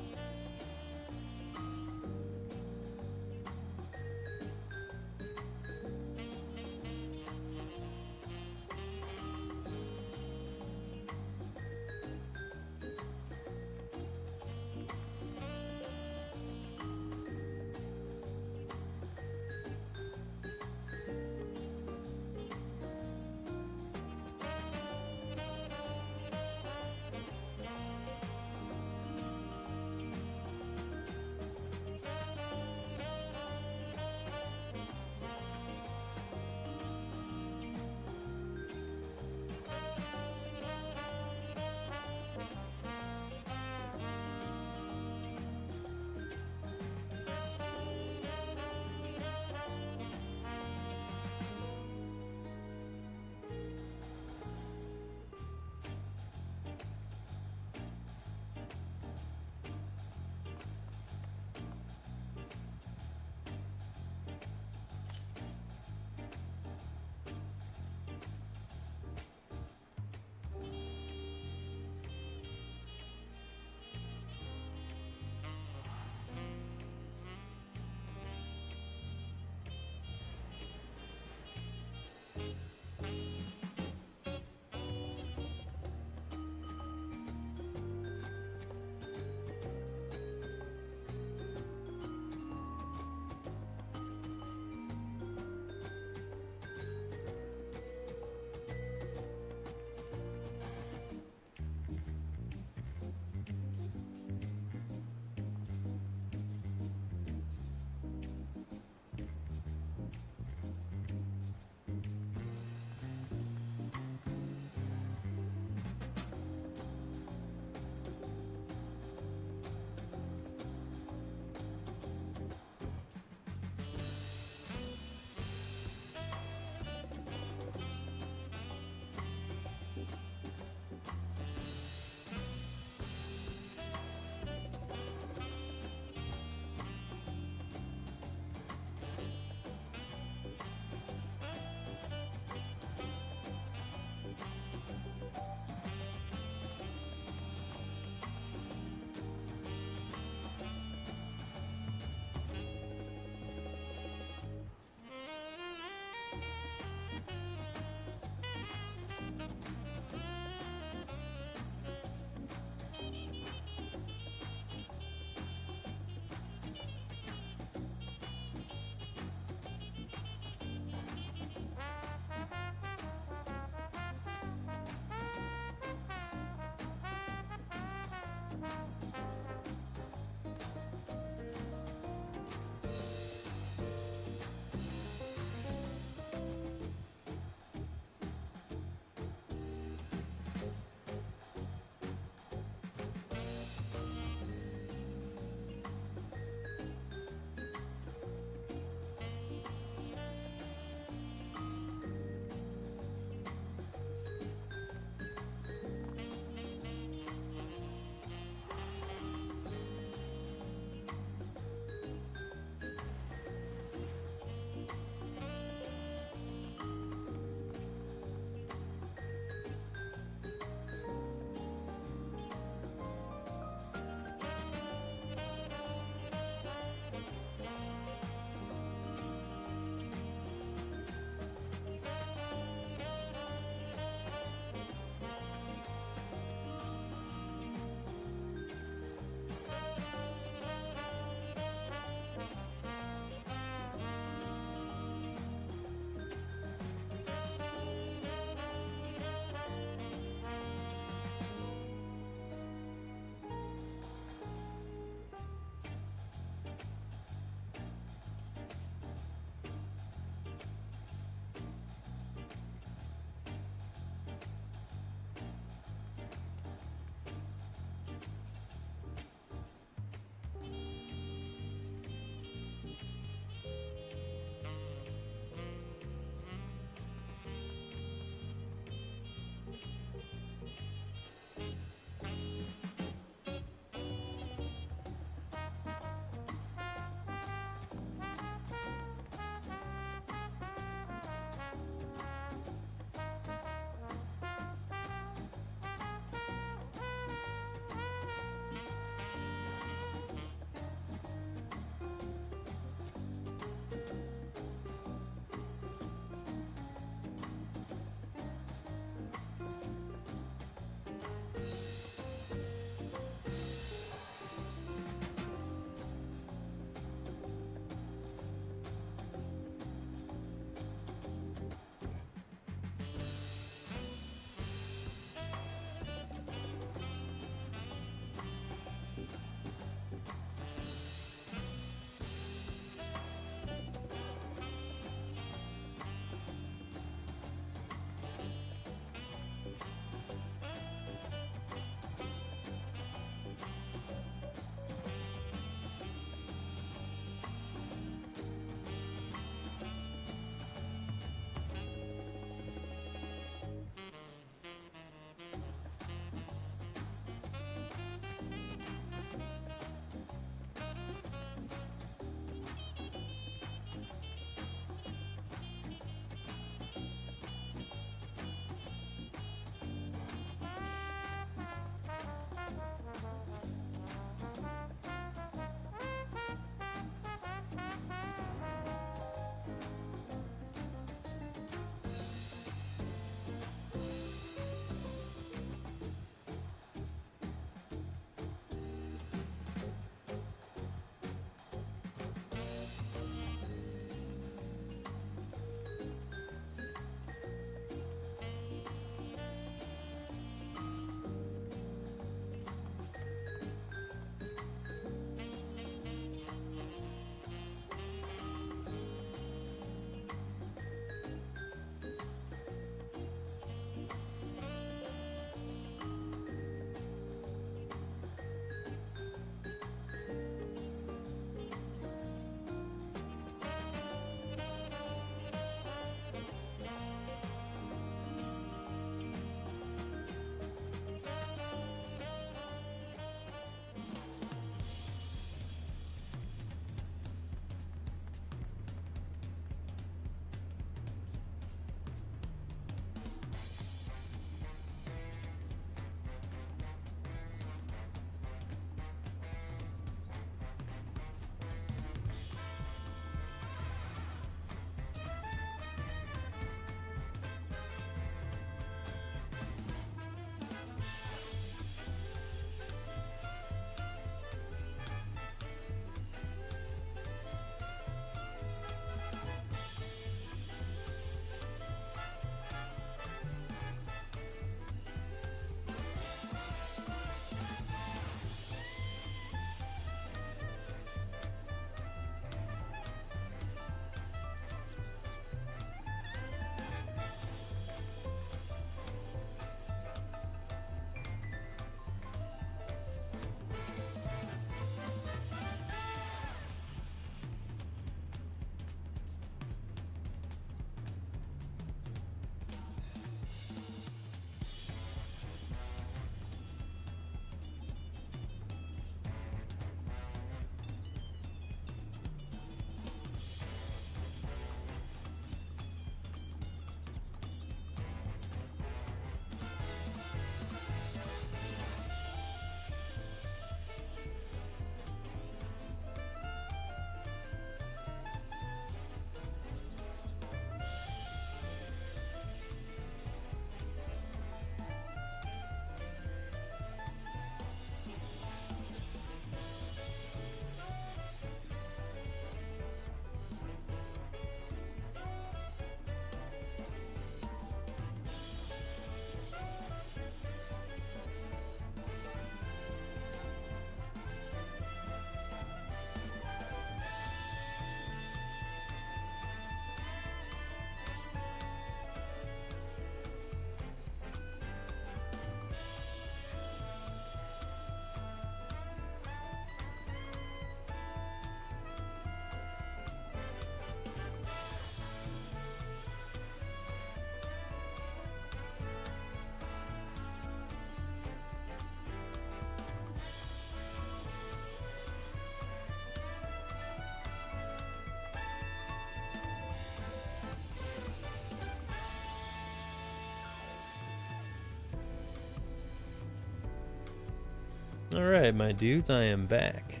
Alright, my dudes, I am back.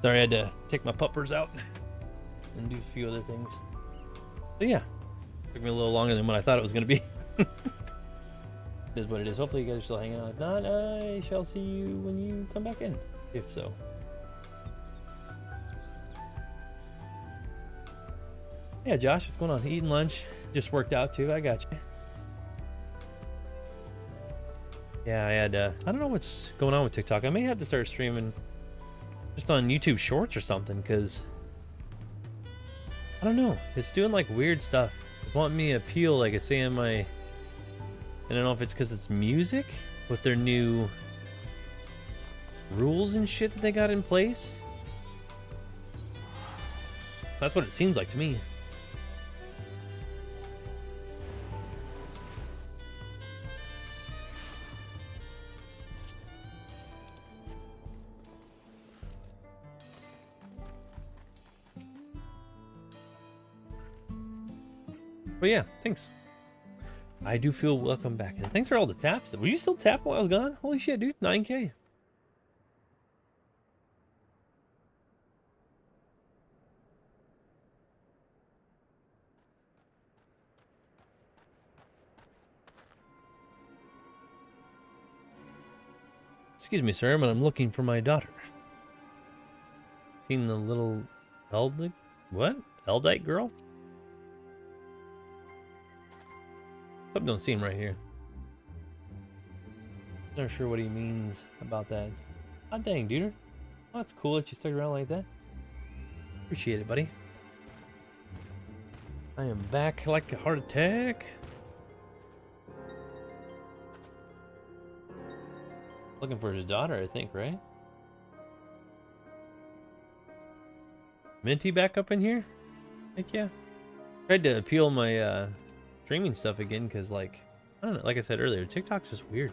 Sorry, I had to take my puppers out and do a few other things. But yeah, took me a little longer than what I thought it was going to be. It is what it is. Hopefully you guys are still hanging out. If not, I shall see you when you come back in, if so. Yeah, Josh, what's going on? Eating lunch. Just worked out too. I got you. Yeah, I had, I don't know what's going on with TikTok. I may have to start streaming just on YouTube Shorts or something, because I don't know. It's doing like weird stuff. It's wanting me to appeal, like it's saying my, I don't know if it's because it's music with their new rules and shit that they got in place. That's what it seems like to me. But yeah, thanks. I do feel welcome back. And thanks for all the taps. Were you still tapping while I was gone? Holy shit, dude. 9K. Excuse me, sir, but I'm looking for my daughter. Seen the little Eldite? What? Eldite girl? Something don't seem right here. Not sure what he means about that. Ah, dang, dude. Oh, that's cool that you stuck around like that. Appreciate it, buddy. I am back like a heart attack. Looking for his daughter, I think, right? Minty back up in here? Heck yeah. Tried to appeal my streaming stuff again, because like, I don't know, like I said earlier, TikTok's just weird.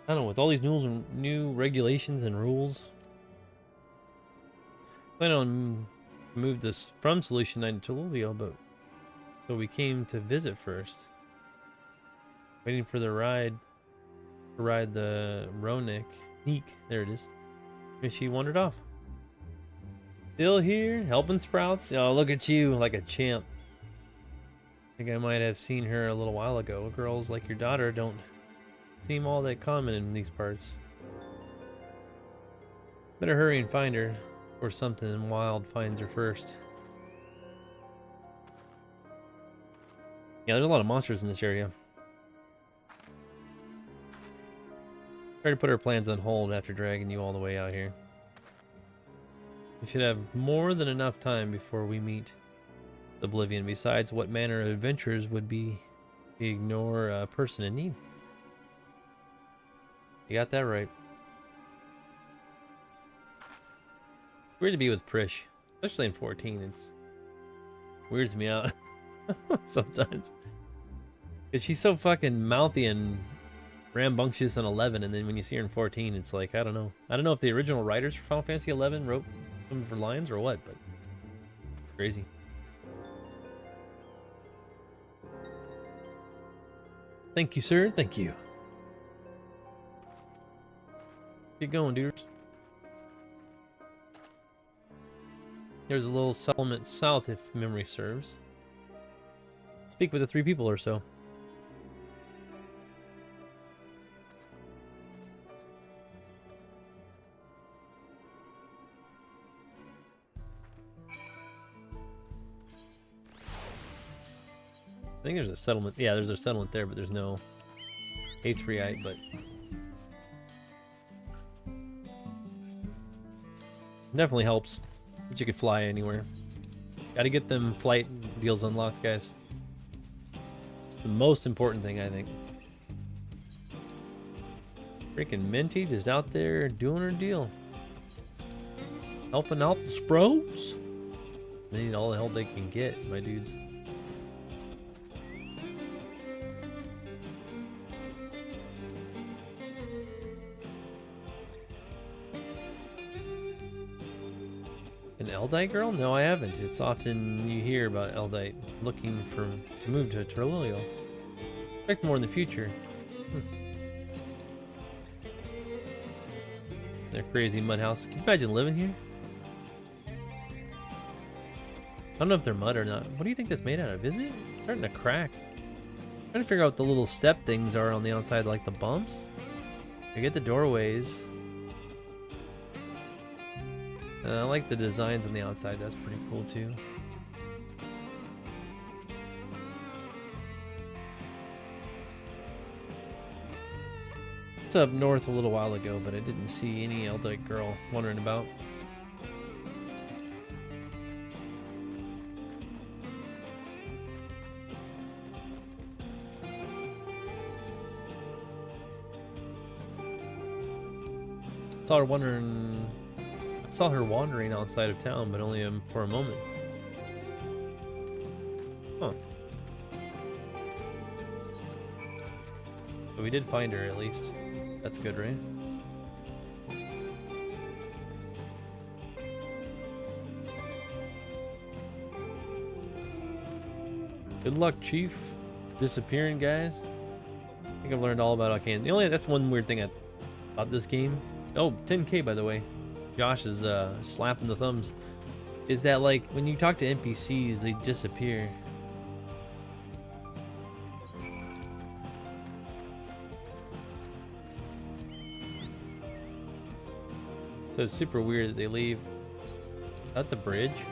I don't know, with all these new regulations and rules. Plan on move this from Solution 9 to Tulio, but so we came to visit first. Waiting for the ride to ride the Ronik. Neek, there it is. And she wandered off. Still here, helping Sprouts. Oh, look at you, like a champ. I think I might have seen her a little while ago. Girls like your daughter don't seem all that common in these parts. Better hurry and find her, or something wild finds her first. Yeah, there's a lot of monsters in this area. Try to put our plans on hold after dragging you all the way out here. We should have more than enough time before we meet Oblivion. Besides, what manner of adventures would we ignore a person in need? You got that right. Weird to be with Prish, especially in 14. It's weirds me out sometimes, because she's so fucking mouthy and rambunctious in 11, and then when you see her in 14, it's like, I don't know if the original writers for Final Fantasy 11 wrote some of her lines or what, but crazy. Thank you, sir. Thank you. Get going, dudes. There's a little settlement south, if memory serves. Speak with the 3 people or so. I think there's a settlement. Yeah, there's a settlement there, but there's no A3I, but definitely helps that you could fly anywhere. Gotta get them flight deals unlocked, guys. It's the most important thing, I think. Freaking Minty just out there doing her deal. Helping out the Sprouts. They need all the help they can get, my dudes. An Eldite girl? No, I haven't. It's often you hear about Eldite looking to move to Terlilio. Expect more in the future. Their crazy mud house. Can you imagine living here? I don't know if they're mud or not. What do you think that's made out of? Is it? It's starting to crack. I'm trying to figure out what the little step things are on the outside, like the bumps. I get the doorways. I like the designs on the outside. That's pretty cool too. Just up north a little while ago, but I didn't see any Eldite girl wandering about. I saw her wandering outside of town, but only for a moment. Huh. But we did find her at least. That's good, right? Good luck, Chief. Disappearing, guys. I think I've learned all about Arcane. That's one weird thing about this game. Oh, 10K by the way. Josh is slapping the thumbs. Is that like when you talk to NPCs, they disappear. So it's super weird that they leave. Is that the bridge?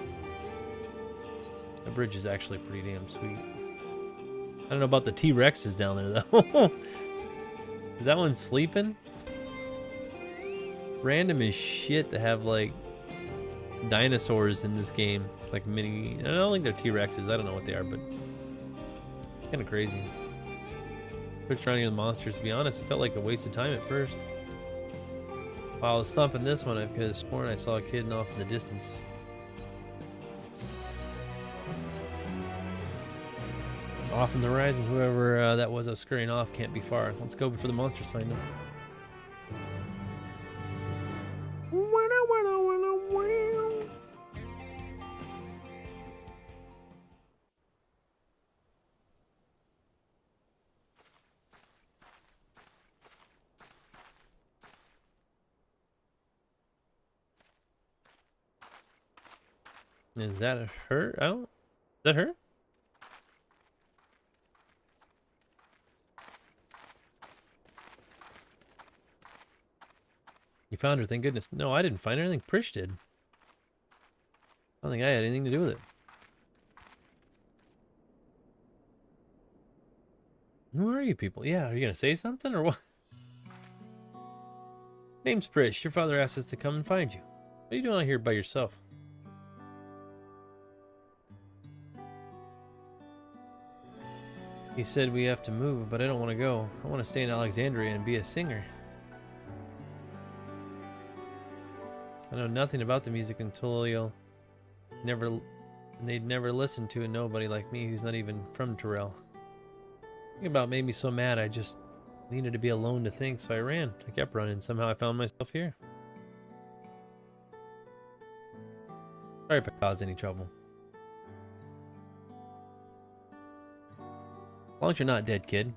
The bridge is actually pretty damn sweet. I don't know about the T-Rexes down there though. Is that one sleeping? Random as shit to have like dinosaurs in this game, like mini. I don't think they're T-Rexes. I don't know what they are, but kind of crazy. Quit trying to get the monsters. To be honest, it felt like a waste of time at first. While I was thumping this one, I could have sworn I saw a kid off in the distance. Off in the horizon, whoever that was scurrying off can't be far. Let's go before the monsters find him. Is that her? I don't. Is that her? You found her, thank goodness. No, I didn't find her. I think Prish did. I don't think I had anything to do with it. Who are you people? Yeah, are you gonna say something or what? Name's Prish. Your father asked us to come and find you. What are you doing out here by yourself? He said we have to move, but I don't want to go. I want to stay in Alexandria and be a singer. I know nothing about the music until they'd never listen to a nobody like me who's not even from Terrell. Thinking about made me so mad I just needed to be alone to think, so I ran. I kept running. Somehow I found myself here. Sorry if I caused any trouble. As long as you're not dead, kid.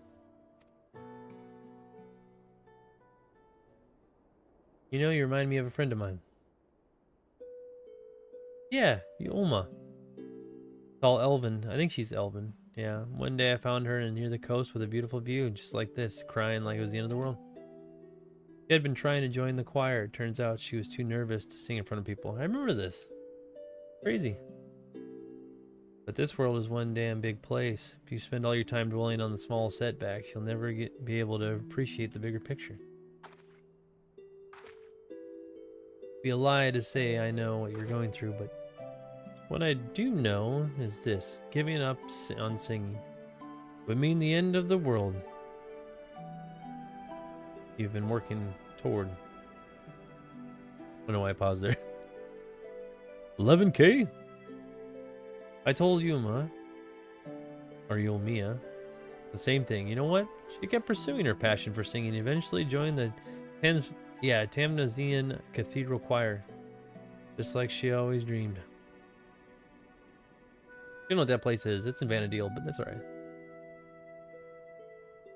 You know, you remind me of a friend of mine. Yeah, Yulma. Call Elvin. I think she's Elvin. Yeah, one day I found her near the coast with a beautiful view, just like this, crying like it was the end of the world. She had been trying to join the choir. It turns out she was too nervous to sing in front of people. I remember this. Crazy. But this world is one damn big place. If you spend all your time dwelling on the small setbacks, you'll never be able to appreciate the bigger picture. It'd be a lie to say I know what you're going through, but what I do know is this. Giving up on singing would mean the end of the world you've been working toward. I don't know why I paused there. 11K? I told Yuma, or Yulmia, the same thing. You know what? She kept pursuing her passion for singing, eventually joined the Tamnazian Cathedral Choir, just like she always dreamed. You know what that place is. It's in Vana'diel, but that's alright.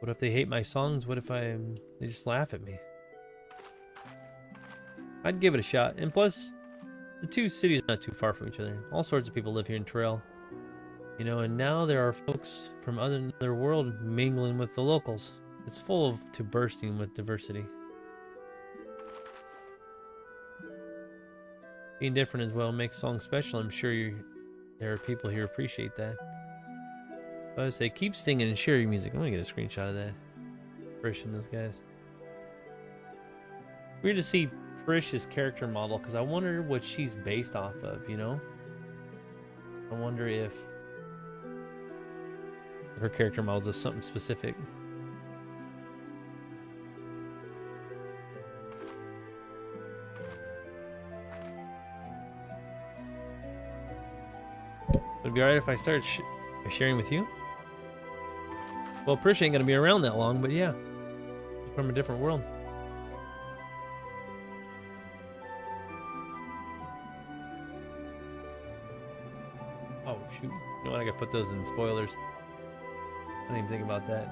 What if they hate my songs? What if they just laugh at me? I'd give it a shot. And plus, the two cities are not too far from each other. All sorts of people live here in Trail. You know, and now there are folks from other world mingling with the locals. It's full of to bursting with diversity. Being different as well makes songs special. I'm sure there are people here who appreciate that. I would say keep singing and share your music. I'm gonna get a screenshot of that. Frisch and those guys. Weird to see Frisch's character model because I wonder what she's based off of, you know? I wonder if her character model is something specific. Would it be alright if I start sharing with you? Well, Frisch ain't gonna be around that long, but yeah. From a different world. Oh, shoot. You know what? I gotta put those in spoilers. I didn't even think about that.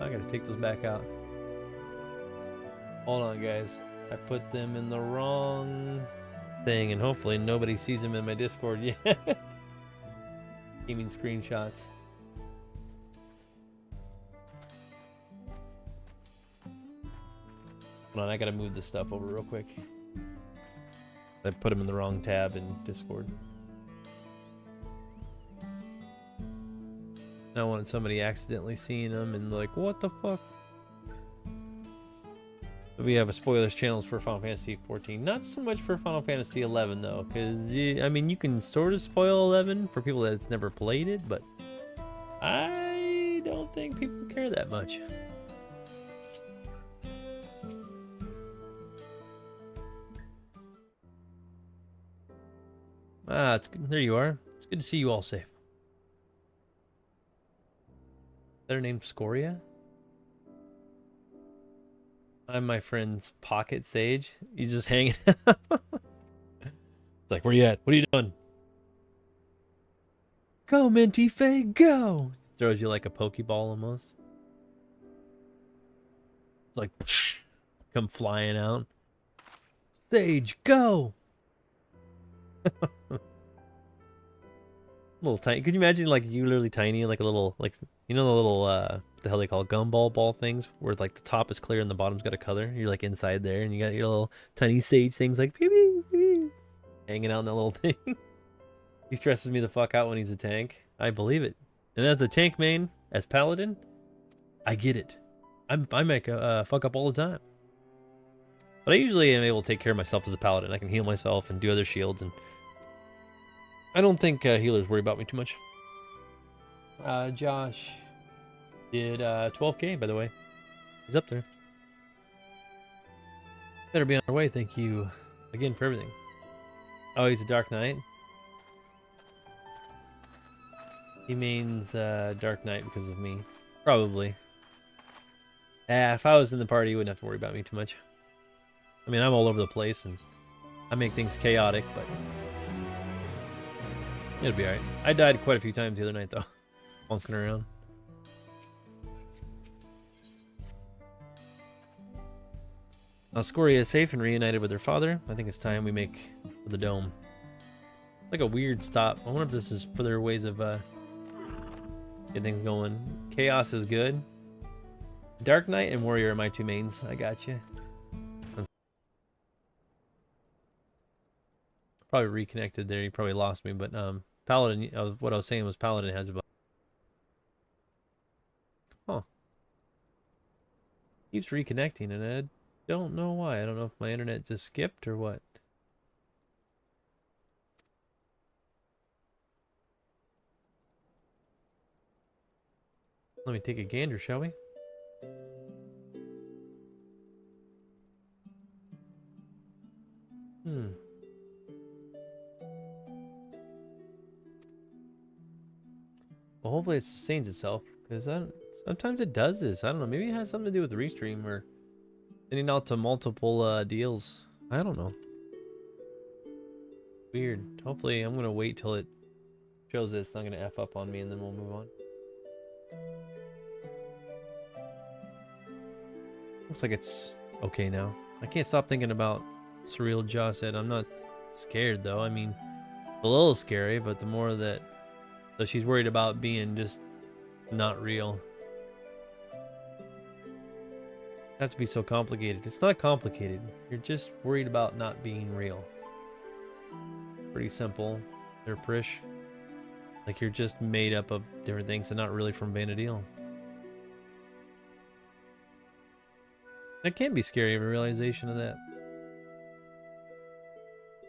I gotta take those back out. Hold on, guys. I put them in the wrong thing, and hopefully nobody sees them in my Discord yet. Gaming screenshots. Hold on, I gotta move this stuff over real quick. I put them in the wrong tab in Discord. I don't want somebody accidentally seeing them and like, what the fuck? We have a spoilers channels for Final Fantasy 14. Not so much for Final Fantasy 11 though, because I mean you can sort of spoil 11 for people that's never played it, but I don't think people care that much. Ah, it's good. There you are. It's good to see you all safe. Better named Scoria? I'm my friend's pocket sage. He's just hanging out. It's like, where you at? What are you doing? Go, Minty Faye, go! Throws you like a Pokeball almost. It's like, psh, come flying out. Sage, go! Little tiny. Could you imagine like you literally tiny, like a little, like, you know the little what the hell they call gumball ball things, where like the top is clear and the bottom's got a color. You're like inside there, and you got your little tiny sage things like pew, pew, pew, hanging out in that little thing. He stresses me the fuck out when he's a tank. I believe it. And as a tank main, as paladin, I get it. I make a fuck up all the time. But I usually am able to take care of myself as a paladin. I can heal myself and do other shields, and I don't think healers worry about me too much. Josh did 12K, by the way. He's up there. Better be on our way. Thank you again for everything. Oh, he's a Dark Knight. He means Dark Knight because of me. Probably. If I was in the party, you wouldn't have to worry about me too much. I mean, I'm all over the place, and I make things chaotic, but it'll be alright. I died quite a few times the other night, though. Funking around. Scoria is safe and reunited with her father. I think it's time we make for the dome. Like a weird stop. I wonder if this is for their ways of getting things going. Chaos is good. Dark Knight and Warrior are my two mains. I got you. Probably reconnected there. You probably lost me, but Paladin. What I was saying was Paladin has about. Huh. Keeps reconnecting, and I don't know why. I don't know if my internet just skipped or what. Let me take a gander, shall we? Well, hopefully it sustains itself, because sometimes it does this. I don't know. Maybe it has something to do with the restream or sending out to multiple deals. I don't know. Weird. Hopefully I'm going to wait till it shows this. It's not going to F up on me, and then we'll move on. Looks like it's okay now. I can't stop thinking about Surreal Jaw said, I'm not scared though. I mean, a little scary, but the more that... So she's worried about being just not real. Have to be so complicated. It's not complicated. You're just worried about not being real. Pretty simple. They're Prish. Like you're just made up of different things and not really from Vana'diel. That can be scary, of a realization of that.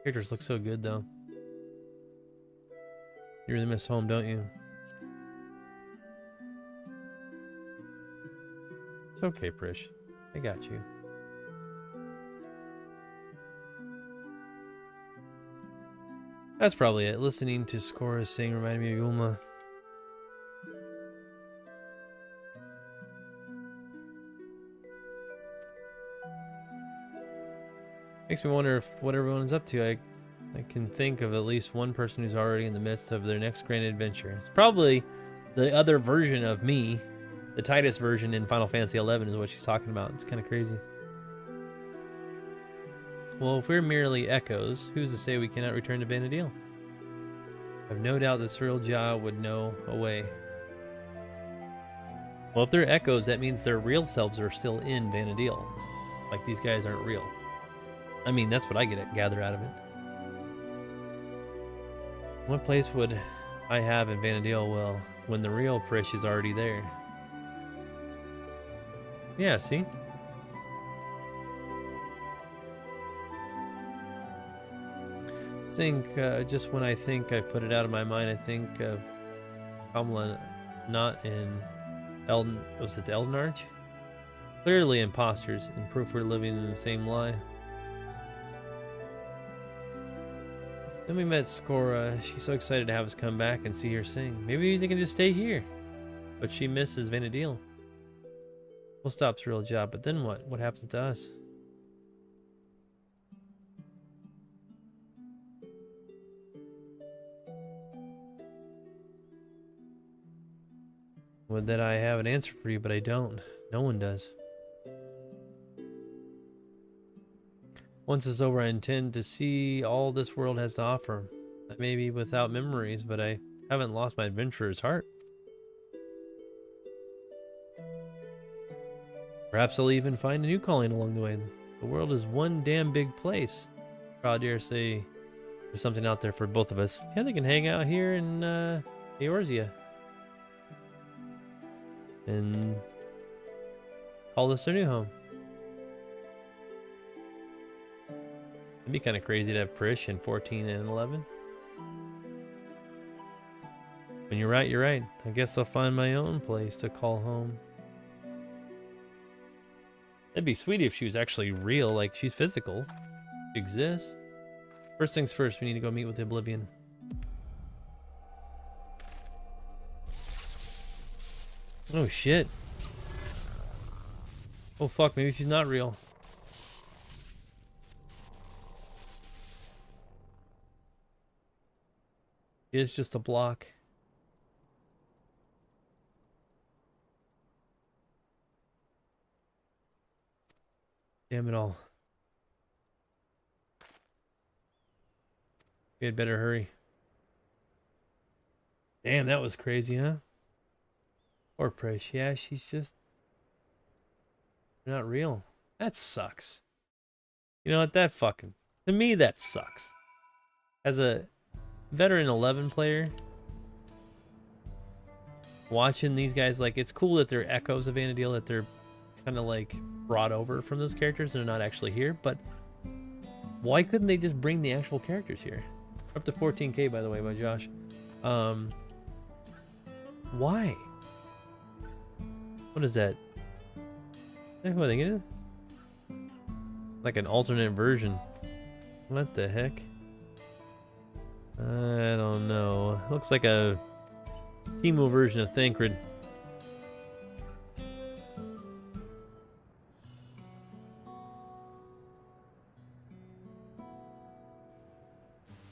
Characters look so good though. You really miss home, don't you? It's okay, Prish. I got you. That's probably it. Listening to Skora sing reminded me of Yulma. Makes me wonder if what everyone's up to. I can think of at least one person who's already in the midst of their next grand adventure. It's probably the other version of me. The Titus version in Final Fantasy XI is what she's talking about. It's kind of crazy. Well, if we're merely echoes, who's to say we cannot return to Vana'diel? I have no doubt that Surreal Jaw would know a way. Well, if they're echoes, that means their real selves are still in Vana'diel. Like these guys aren't real. I mean, that's what I gather out of it. What place would I have in Vana'diel? Well, when the real Prish is already there. Yeah, see? Just when I think I've put it out of my mind, I think of Kamala not in was it the Eldenarch? Clearly imposters, and proof we're living in the same lie. Then we met Skora. She's so excited to have us come back and see her sing. Maybe they can just stay here. But she misses Vana'diel. We'll stop Surreal Jaw, but then what? What happens to us? Would that I have an answer for you, but I don't. No one does. Once it's over, I intend to see all this world has to offer. I may be without memories, but I haven't lost my adventurer's heart. Perhaps I'll even find a new calling along the way. The world is one damn big place. I dare say there's something out there for both of us. Yeah, they can hang out here in Eorzea. And call this their new home. It'd be kind of crazy to have Prish in 14 and 11. When you're right, you're right. I guess I'll find my own place to call home. It'd be sweet if she was actually real, like she's physical. She exists. First things first, we need to go meet with the Oblivion. Oh shit. Oh fuck, maybe she's not real. It's just a block. Damn it all. We had better hurry. Damn, that was crazy, huh? Poor Prish. Yeah, she's just not real. That sucks. You know what? That fucking... To me, that sucks. As a veteran 11 player, watching these guys, like, it's cool that they're echoes of Vana'diel, that they're kind of like brought over from those characters and they're not actually here, but why couldn't they just bring the actual characters here? Up to 14k, by the way, by Josh. Why? What is that? What are they gonna? Like an alternate version. What the heck? I don't know. Looks like a Teemo version of Thancred.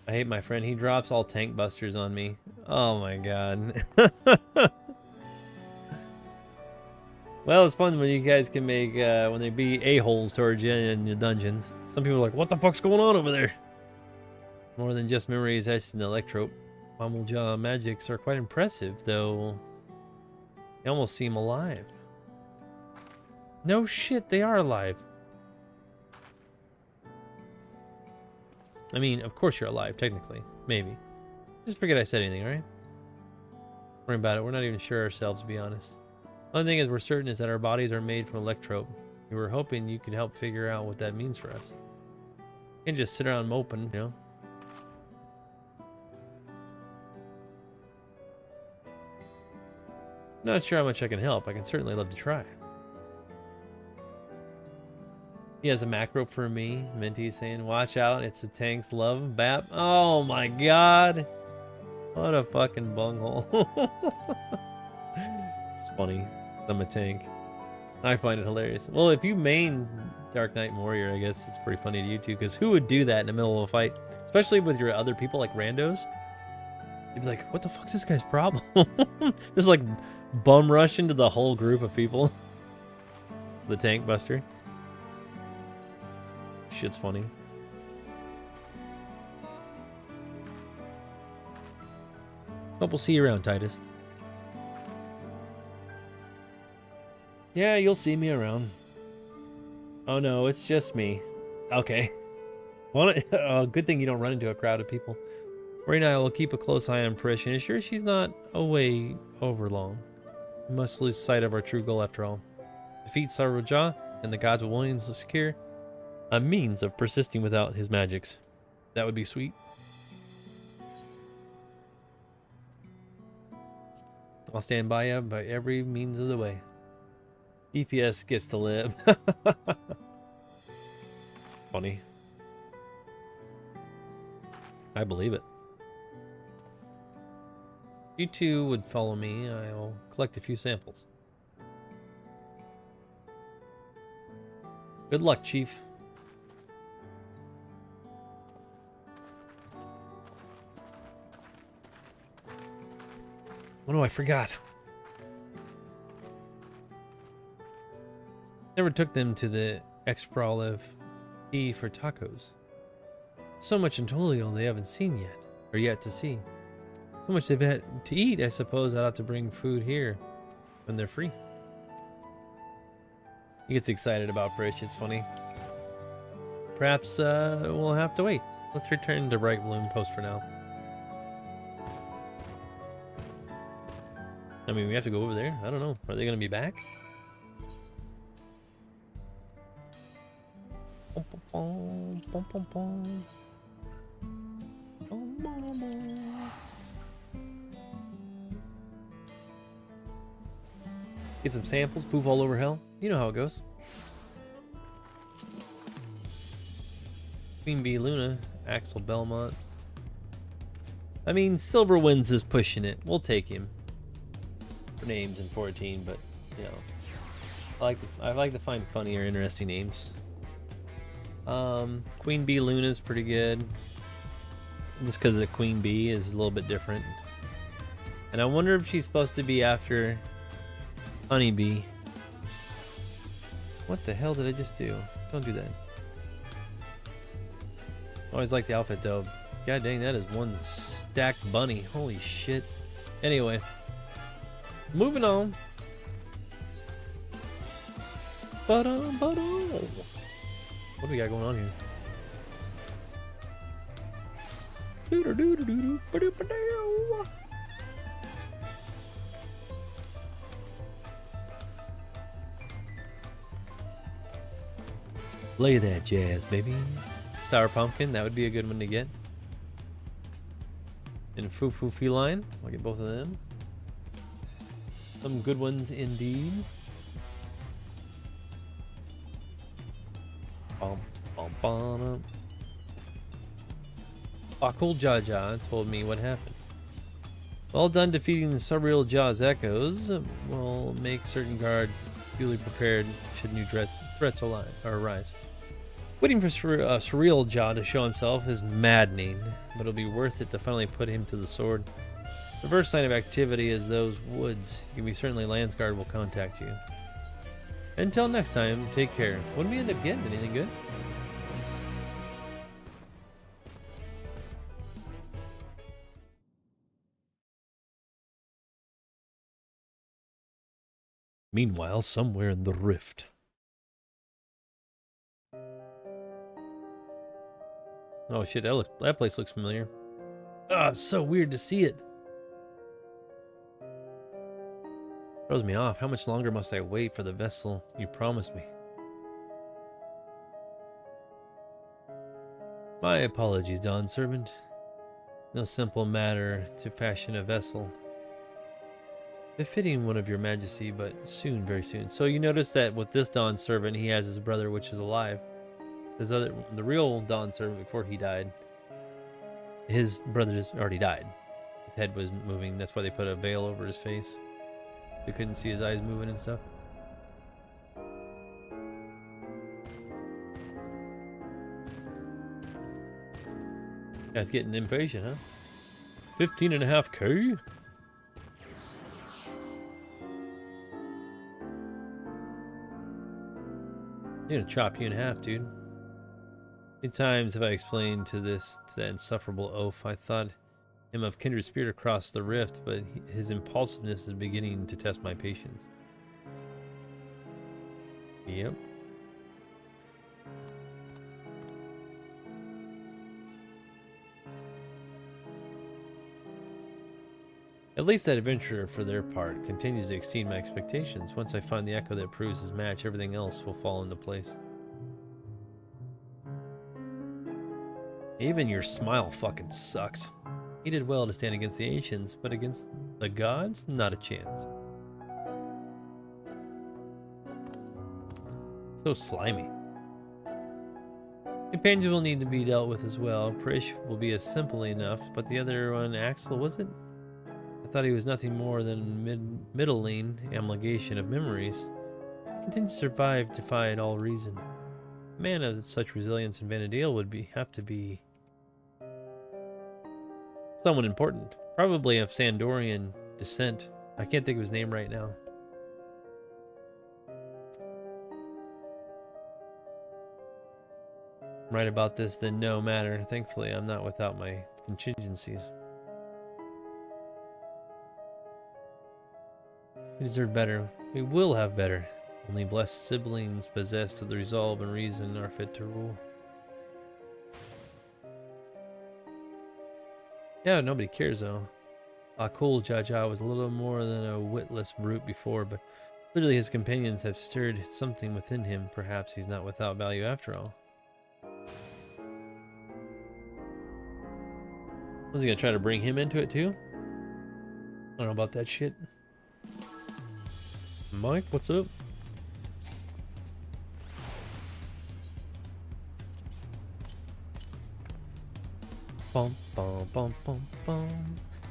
I hate my friend. He drops all tank busters on me. Oh my god. Well, it's fun when you guys can make, when they be a-holes towards you in your dungeons. Some people are like, what the fuck's going on over there? More than just memories etched in the electrope. Pommel jaw magics are quite impressive, though they almost seem alive. No shit, they are alive. I mean, of course you're alive, technically. Maybe. Just forget I said anything, alright? Don't worry about it. We're not even sure ourselves, to be honest. One thing is we're certain is that our bodies are made from electrope. We were hoping you could help figure out what that means for us. You can't just sit around moping, you know? Not sure how much I can help. I can certainly love to try. He has a macro for me. Minty saying, watch out, it's a tank's love, Bap. Oh my god. What a fucking bunghole. It's funny. I'm a tank. I find it hilarious. Well, if you main Dark Knight Warrior, I guess it's pretty funny to you too, because who would do that in the middle of a fight? Especially with your other people like randos. You'd be like, what the fuck's this guy's problem? Just like bum rush into the whole group of people. The tank buster. Shit's funny. Hope we'll see you around, Titus. Yeah, you'll see me around. Oh no, it's just me. Okay. Well, good thing you don't run into a crowd of people. Right now, we'll keep a close eye on Prish and ensure she's not away over long. We must lose sight of our true goal after all. Defeat Saruja, and the gods will willing to secure a means of persisting without his magics. That would be sweet. I'll stand by you by every means of the way. DPS gets to live. Funny. I believe it. You two would follow me. I'll collect a few samples. Good luck, Chief. Oh no, I forgot. Never took them to the XIV for tacos. So much in Tolio they haven't seen yet, or yet to see. So much they've had to eat, I suppose I'll have to bring food here when they're free. He gets excited about Prish, it's funny. Perhaps we'll have to wait. Let's return to Bright Bloom Post for now. I mean, we have to go over there. I don't know. Are they going to be back? Get some samples, poof all over hell. You know how it goes. Queen Bee Luna, Axel Belmont. I mean, Silverwinds is pushing it. We'll take him. For names in 14, but you know, I like to find funny or interesting names. Queen Bee Luna is pretty good. Just because the Queen Bee is a little bit different. And I wonder if she's supposed to be after Honeybee. What the hell did I just do? Don't do that. Always like the outfit though. God dang, that is one stacked bunny. Holy shit. Anyway. Moving on. What do we got going on here? Play that jazz, baby. Sour pumpkin, that would be a good one to get. And Foo Foo Feline, I'll get both of them. Some good ones indeed. Cool Jaja told me what happened. Well done defeating the surreal Jaw's echoes. Will make certain guard duly prepared should new threats arise. Waiting for surreal Jaw to show himself is maddening, but it'll be worth it to finally put him to the sword. The first sign of activity is those woods. You can be certainly Landsguard will contact you. Until next time, take care. What did we end up getting? Anything good? Meanwhile, somewhere in the rift. Oh shit, that place looks familiar. Ah, it's so weird to see it. Throws me off. How much longer must I wait for the vessel you promised me? My apologies, Dawn Servant. No simple matter to fashion a vessel befitting one of your majesty, but soon, very soon. So you notice that with this Dawn Servant, he has his brother, which is alive. The real Dawn Servant, before he died, his brother just already died. His head wasn't moving. That's why they put a veil over his face. They couldn't see his eyes moving and stuff. Guy's getting impatient, huh? 15.5K? I'm gonna chop you in half, dude. Many times have I explained to that insufferable oaf. I thought him of kindred spirit across the rift, but his impulsiveness is beginning to test my patience. Yep. At least that adventurer, for their part, continues to exceed my expectations. Once I find the echo that proves his match, everything else will fall into place. Even your smile fucking sucks. He did well to stand against the ancients, but against the gods, not a chance. So slimy. Companions will need to be dealt with as well. Prish will be as simple enough, but the other one, Axel, was it? I thought he was nothing more than middling amalgamation of memories. He continued to survive, defied all reason. A man of such resilience in Vana'diel would have to be someone important, probably of Sandorian descent. I can't think of his name right now. Right about this, then no matter. Thankfully, I'm not without my contingencies. We deserve better. We will have better. Only blessed siblings possessed of the resolve and reason are fit to rule. Yeah, nobody cares though. Cool Jaja was a little more than a witless brute before, but clearly his companions have stirred something within him. Perhaps he's not without value after all. Was he gonna try to bring him into it too? I don't know about that shit. Mike, what's up? Bum bum bum bum bum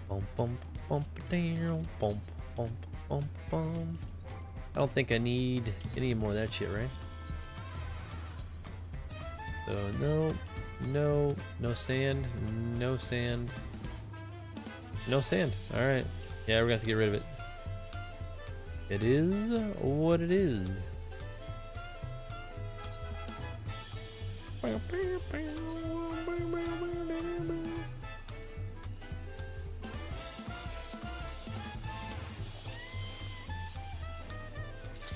bum bum bum down bum bum bum bum. I don't think I need any more of that shit, right? So no sand, no sand, no sand. All right, yeah, we're gonna have to get rid of it. It is what it is.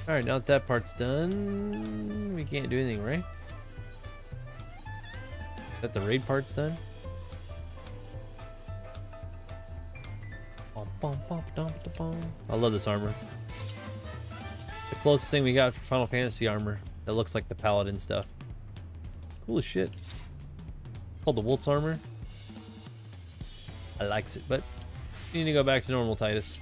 All right, now that part's done, we can't do anything, right? That the raid part's done? I love this armor. The closest thing we got for Final Fantasy armor that looks like the paladin stuff. Cool as shit. Called the Wolf's armor. I likes it, but you need to go back to normal, Titus.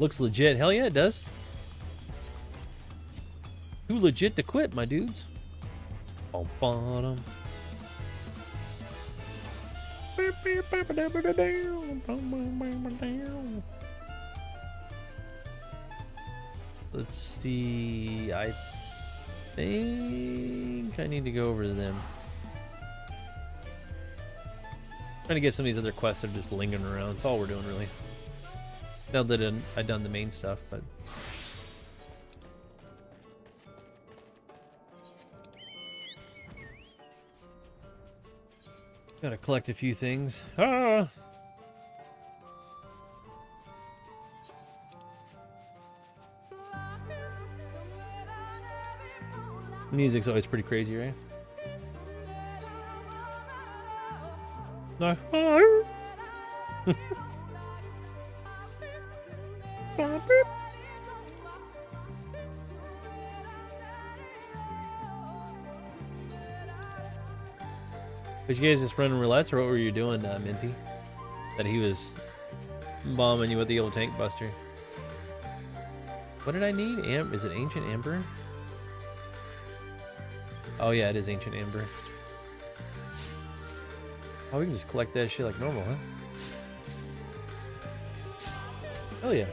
Looks legit. Hell yeah, it does. Too legit to quit, my dudes. Let's see. I think I need to go over to them. Trying to get some of these other quests that are just lingering around. That's all we're doing, really. Now that I've done the main stuff, but gotta collect a few things. Ah! Music's always pretty crazy, right? No. But you guys just running roulettes, or what were you doing, Minty? That he was bombing you with the old tank buster. What did I need? Is it ancient amber? Oh yeah, it is ancient amber. Oh, we can just collect that shit like normal, huh? Hell yeah.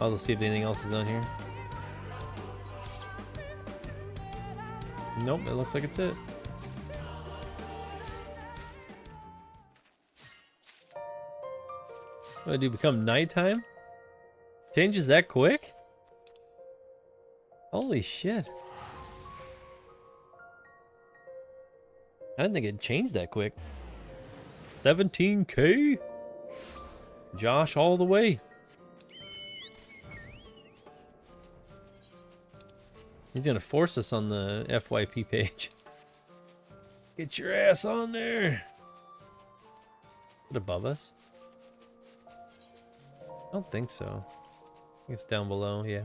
I'll just see if anything else is on here. Nope, it looks like it's it. What, do become nighttime? Changes that quick? Holy shit. I didn't think it changed that quick. 17K? Josh all the way. He's gonna force us on the FYP page. Get your ass on there. Is it above us? I don't think so. I think it's down below, yeah.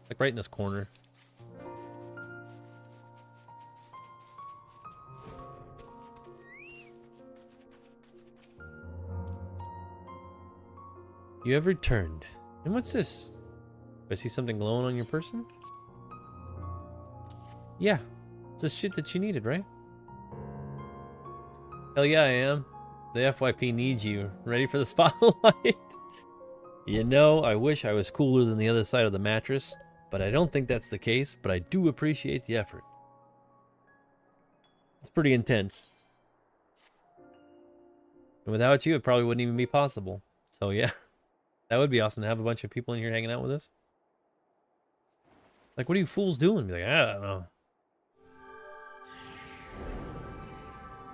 Like right in this corner. You have returned. And what's this? Do I see something glowing on your person? Yeah. It's the shit that you needed, right? Hell yeah, I am. The FYP needs you. Ready for the spotlight? You know, I wish I was cooler than the other side of the mattress, but I don't think that's the case, but I do appreciate the effort. It's pretty intense. And without you, it probably wouldn't even be possible. So yeah, that would be awesome to have a bunch of people in here hanging out with us. Like, what are you fools doing? Be like, I don't know.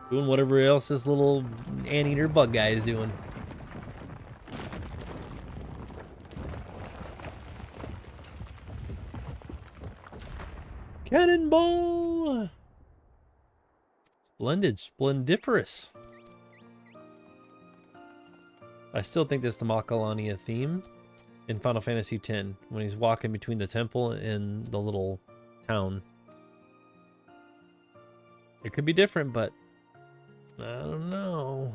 Doing whatever else this little anteater bug guy is doing. Cannonball! Splendid, splendiferous. I still think this is the Makalania theme in Final Fantasy X when he's walking between the temple and the little town. It could be different, but I don't know.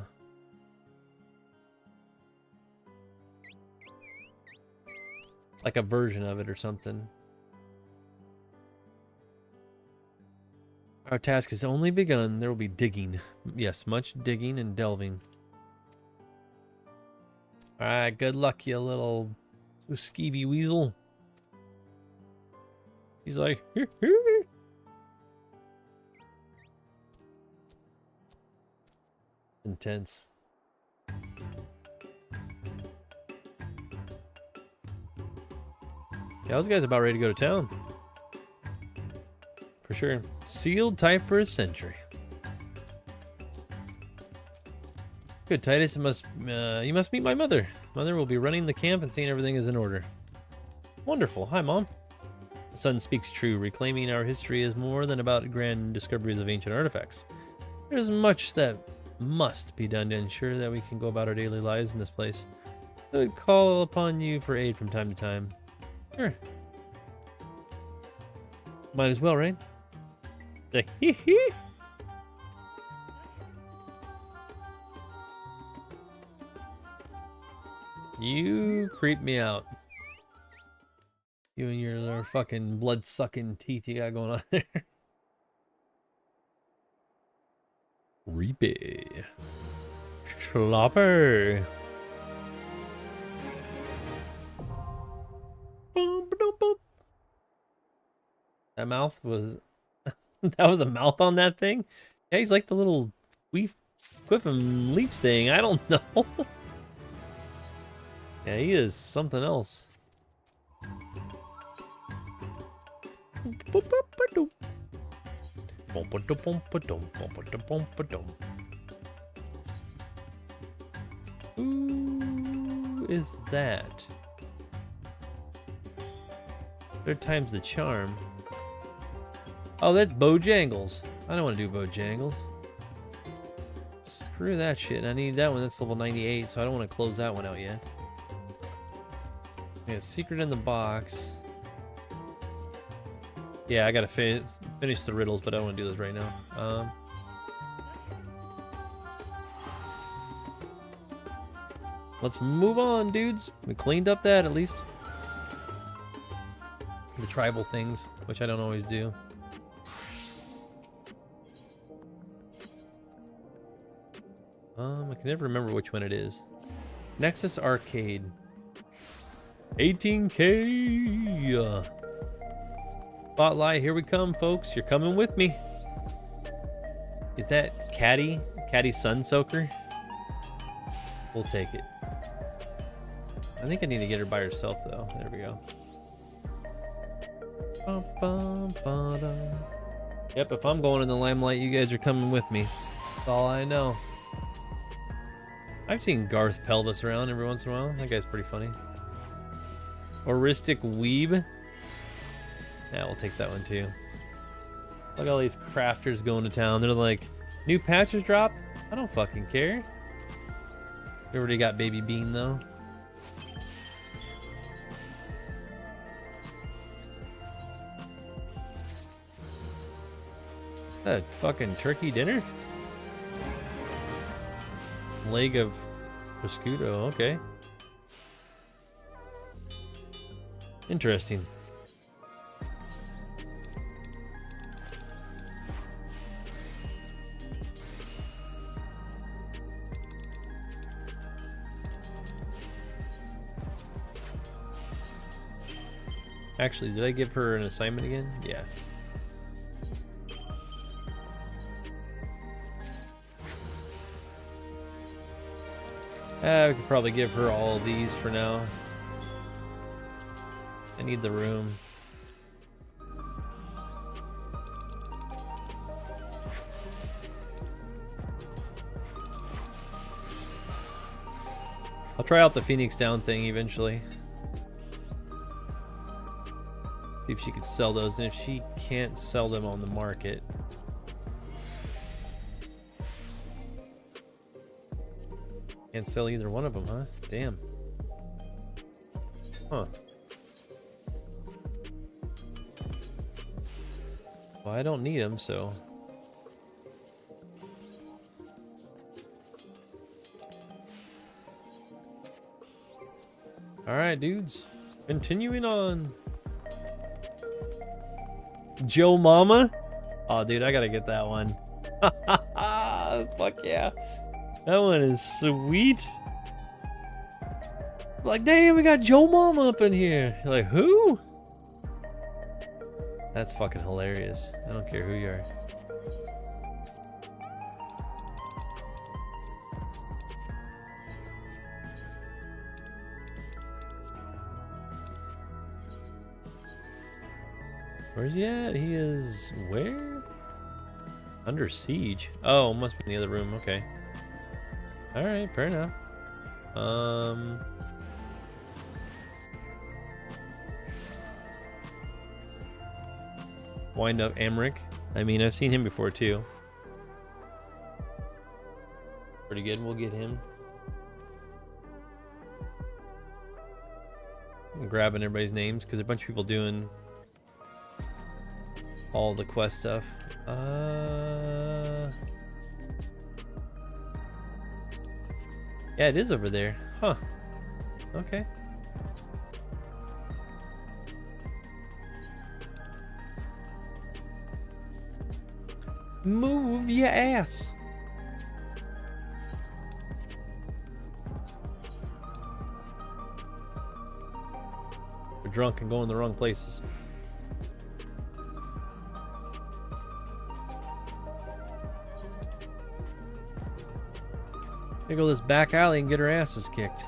Like a version of it or something. Our task has only begun. There will be digging. Yes, much digging and delving. Alright, good luck, you little skeevy weasel. He's like, intense. Yeah, those guys about ready to go to town. For sure. Sealed type for a century. Good, Titus. You must meet my mother. Mother will be running the camp and seeing everything is in order. Wonderful. Hi, Mom. The son speaks true. Reclaiming our history is more than about grand discoveries of ancient artifacts. There's much that must be done to ensure that we can go about our daily lives in this place. I would call upon you for aid from time to time. Sure. Might as well, right? Like, hee hee. You creep me out. You and your little fucking blood-sucking teeth you got going on there. Reapy. Schlopper. That mouth was That was a mouth on that thing? Yeah, he's like the little Quiff and Leech thing. I don't know. Yeah, he is something else. Who is that? Third time's the charm. Oh, that's Bojangles. I don't want to do Bojangles. Screw that shit. I need that one. That's level 98, so I don't want to close that one out yet. Yeah, secret in the box. Yeah, I gotta finish the riddles, but I don't want to do those right now. Let's move on, dudes. We cleaned up that at least. The tribal things, which I don't always do. I can never remember which one it is. Nexus Arcade. 18K. Spotlight, here we come, folks. You're coming with me. Is that Caddy? Caddy Sun Soaker? We'll take it. I think I need to get her by herself, though. There we go. Yep, if I'm going in the limelight, you guys are coming with me. That's all I know. I've seen Garth Pelvis around every once in a while. That guy's pretty funny. Oristic Weeb. Yeah, we'll take that one too. Look at all these crafters going to town. They're like, new patches dropped? I don't fucking care. We already got Baby Bean though. That fucking turkey dinner? Leg of prosciutto, okay. Interesting. Actually, did I give her an assignment again? Yeah. We could probably give her all of these for now. I need the room. I'll try out the Phoenix Down thing eventually. See if she could sell those, and if she can't sell them on the market. Can't sell either one of them, huh? Damn. Huh. Well, I don't need them, so. Alright, dudes. Continuing on. Joe Mama? Oh, dude, I gotta get that one. Fuck yeah. That one is sweet. Like, damn, we got Joe Mama up in here. You're like, who? That's fucking hilarious. I don't care who you are. Where's he at? He is where? Under siege. Oh, must be in the other room. Okay. Alright, fair enough. Wind up Amric. I mean, I've seen him before too. Pretty good. We'll get him. I'm grabbing everybody's names because a bunch of people doing all the quest stuff. Yeah, it is over there. Huh. Okay. Move your ass. We're drunk and going the wrong places. Gonna go this back alley and get her asses kicked.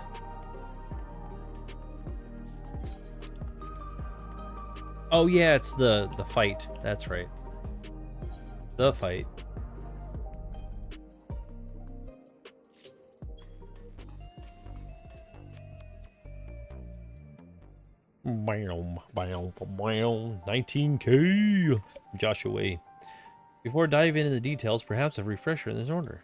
Oh yeah, it's the fight. That's right. The fight. Bam, bam, bam, 19K. Joshua. Before diving into the details, perhaps a refresher in this order.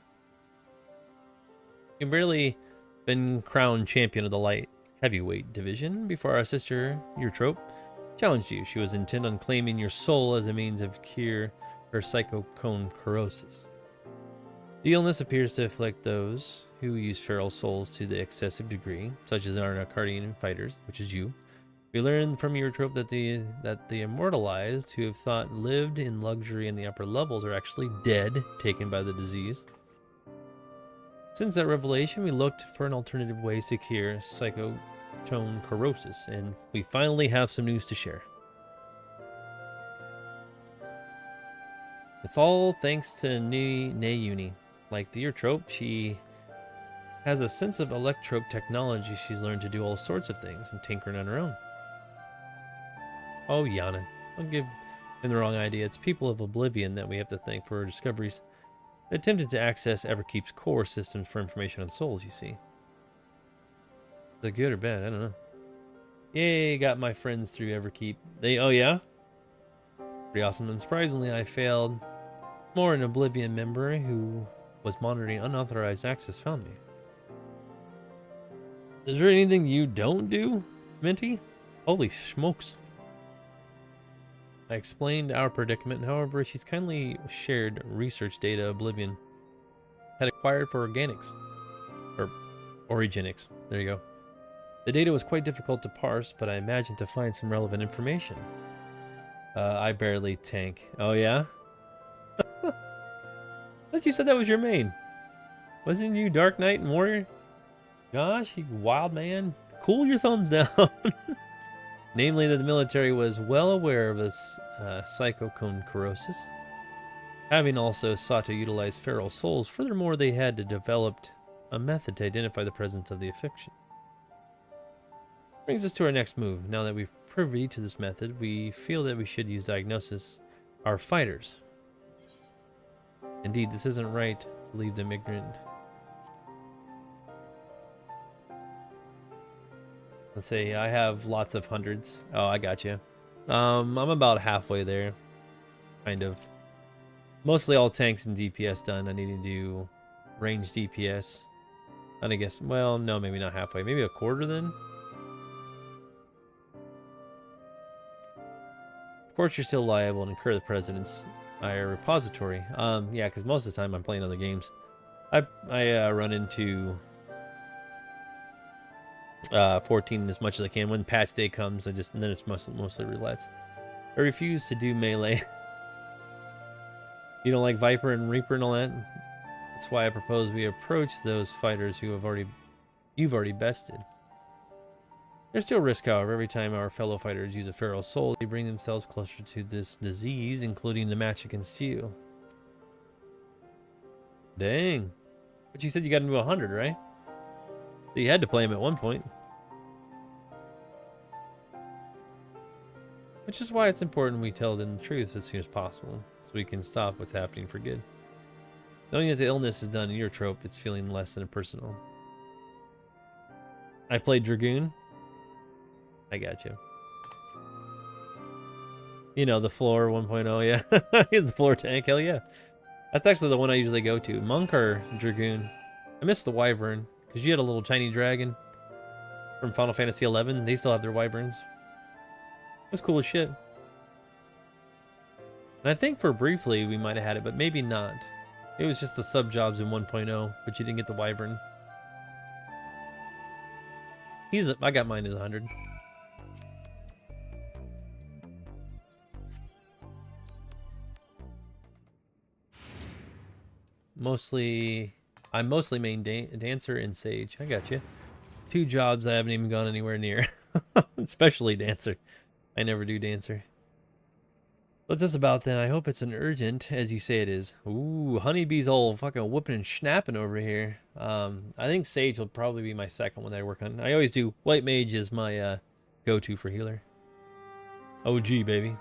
You've barely been crowned champion of the light heavyweight division before our sister, Eutrope, challenged you. She was intent on claiming your soul as a means of cure her psychoconchorosis. The illness appears to afflict those who use feral souls to the excessive degree, such as our Narcardian fighters, which is you. We learned from Eutrope that the immortalized who have thought lived in luxury in the upper levels are actually dead, taken by the disease. Since that revelation, we looked for an alternative ways to cure psychoconchorosis, and we finally have some news to share. It's all thanks to Nayuni. Like the Eutrope, she has a sense of electrope technology. She's learned to do all sorts of things and tinkering on her own. Oh, Yana, don't give him the wrong idea. It's people of Oblivion that we have to thank for her discoveries. They attempted to access Everkeep's core systems for information on souls, you see. Is that good or bad? I don't know. Yay, got my friends through Everkeep. Oh yeah? Pretty awesome. And surprisingly, I failed. More an Oblivion member who was monitoring unauthorized access found me. Is there anything you don't do, Minty? Holy smokes. I explained our predicament, however, she's kindly shared research data Oblivion had acquired for organics. Or origenics. There you go. The data was quite difficult to parse, but I imagined to find some relevant information. I barely tank. Oh yeah? I thought you said that was your main. Wasn't you Dark Knight and Warrior? Gosh, you wild man. Cool your thumbs down. Namely, that the military was well aware of this psychoconchorosis, having also sought to utilize feral souls. Furthermore, they had developed a method to identify the presence of the affliction. Brings us to our next move. Now that we've privy to this method, we feel that we should use diagnosis our fighters. Indeed, this isn't right to leave them ignorant. Let's see, I have lots of hundreds. Oh, I got you. I'm about halfway there. Kind of. Mostly all tanks and DPS done. I need to do range DPS. And I guess, well, no, maybe not halfway. Maybe a quarter then? Of course, you're still liable to incur the President's repository. Yeah, because most of the time I'm playing other games. I run into 14 as much as I can. When patch day comes, and then it's mostly roulette. I refuse to do melee. You don't like Viper and Reaper and all that? That's why I propose we approach those fighters who you've already bested. There's still risk, however. Every time our fellow fighters use a feral soul, they bring themselves closer to this disease, including the match against you. Dang. But you said you got into 100, right? So you had to play him at one point. Which is why it's important we tell them the truth as soon as possible, so we can stop what's happening for good. Knowing that the illness is done in your trope, it's feeling less than impersonal. I played Dragoon. I got you. You know, the floor 1.0, yeah. It's the floor tank, hell yeah. That's actually the one I usually go to. Monk or Dragoon? I missed the Wyvern, because you had a little tiny dragon from Final Fantasy XI. They still have their Wyverns. It was cool as shit. And I think for briefly we might have had it, but maybe not. It was just the sub-jobs in 1.0, but you didn't get the Wyvern. I got mine as 100. I'm mostly main dancer and sage. I got you. 2 jobs I haven't even gone anywhere near. Especially dancer. I never do dancer. What's this about then? I hope it's an urgent, as you say it is. Ooh, honeybee's all fucking whooping and snapping over here. I think Sage will probably be my second one that I work on. I always do. White Mage is my go-to for healer. OG, baby.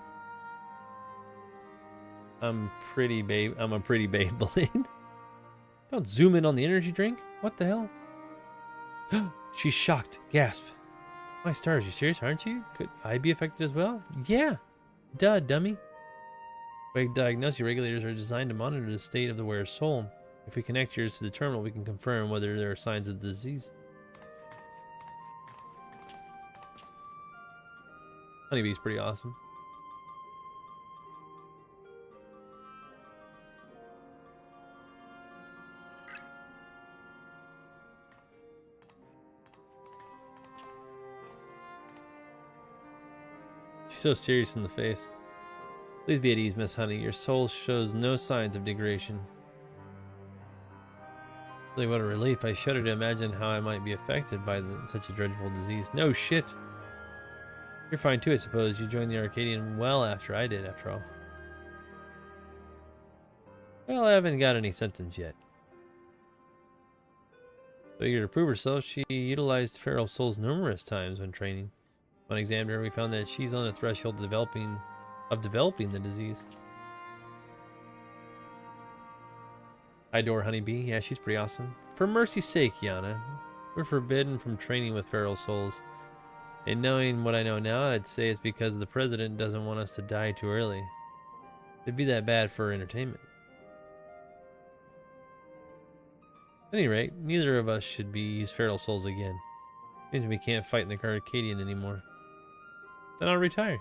I'm a pretty Beyblade. Don't zoom in on the energy drink. What the hell? She's shocked. Gasp. My stars, you serious, aren't you? Could I be affected as well? Yeah. Duh, dummy. By diagnosis, regulators are designed to monitor the state of the wearer's soul. If we connect yours to the terminal, we can confirm whether there are signs of the disease. Honeybee's pretty awesome. She's so serious in the face. Please be at ease, Miss Honey. Your soul shows no signs of degradation. Really, what a relief. I shudder to imagine how I might be affected by such a dreadful disease. No shit. You're fine too, I suppose. You joined the Arcadian well after I did, after all. Well, I haven't got any symptoms yet. So eager to prove herself, she utilized feral souls numerous times when training. When examined her, we found that she's on the threshold of developing the disease. I adore Honeybee. Yeah, she's pretty awesome. For mercy's sake, Yana, we're forbidden from training with feral souls. And knowing what I know now, I'd say it's because the president doesn't want us to die too early. It'd be that bad for entertainment. At any rate, neither of us should use feral souls again. Means we can't fight in the Arcadian anymore. Then I'll retire.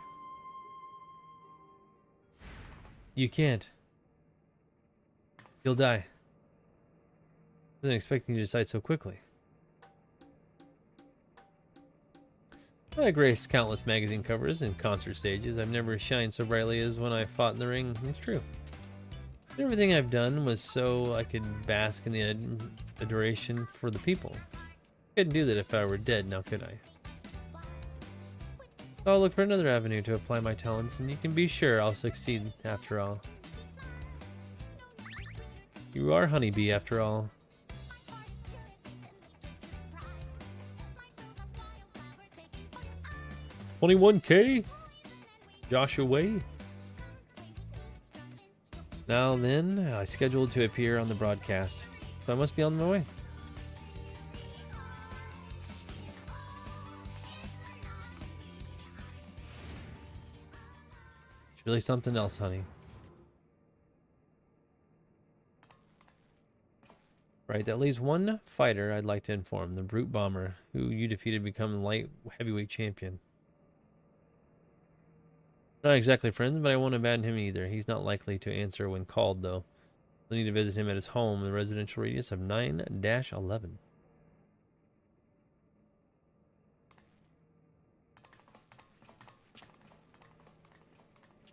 You can't. You'll die. I wasn't expecting you to decide so quickly. I graced countless magazine covers and concert stages. I've never shined so brightly as when I fought in the ring. It's true. Everything I've done was so I could bask in the adoration for the people. I couldn't do that if I were dead, now could I? So I'll look for another avenue to apply my talents, and you can be sure I'll succeed after all. You are Honeybee after all. $21K? Joshua Way? Now then, I scheduled to appear on the broadcast, so I must be on my way. It's really something else, honey. Right, that leaves one fighter I'd like to inform, the Brute Bomber, who you defeated to become light heavyweight champion. Not exactly friends, but I won't abandon him either. He's not likely to answer when called, though. We'll need to visit him at his home in the residential radius of 9-11.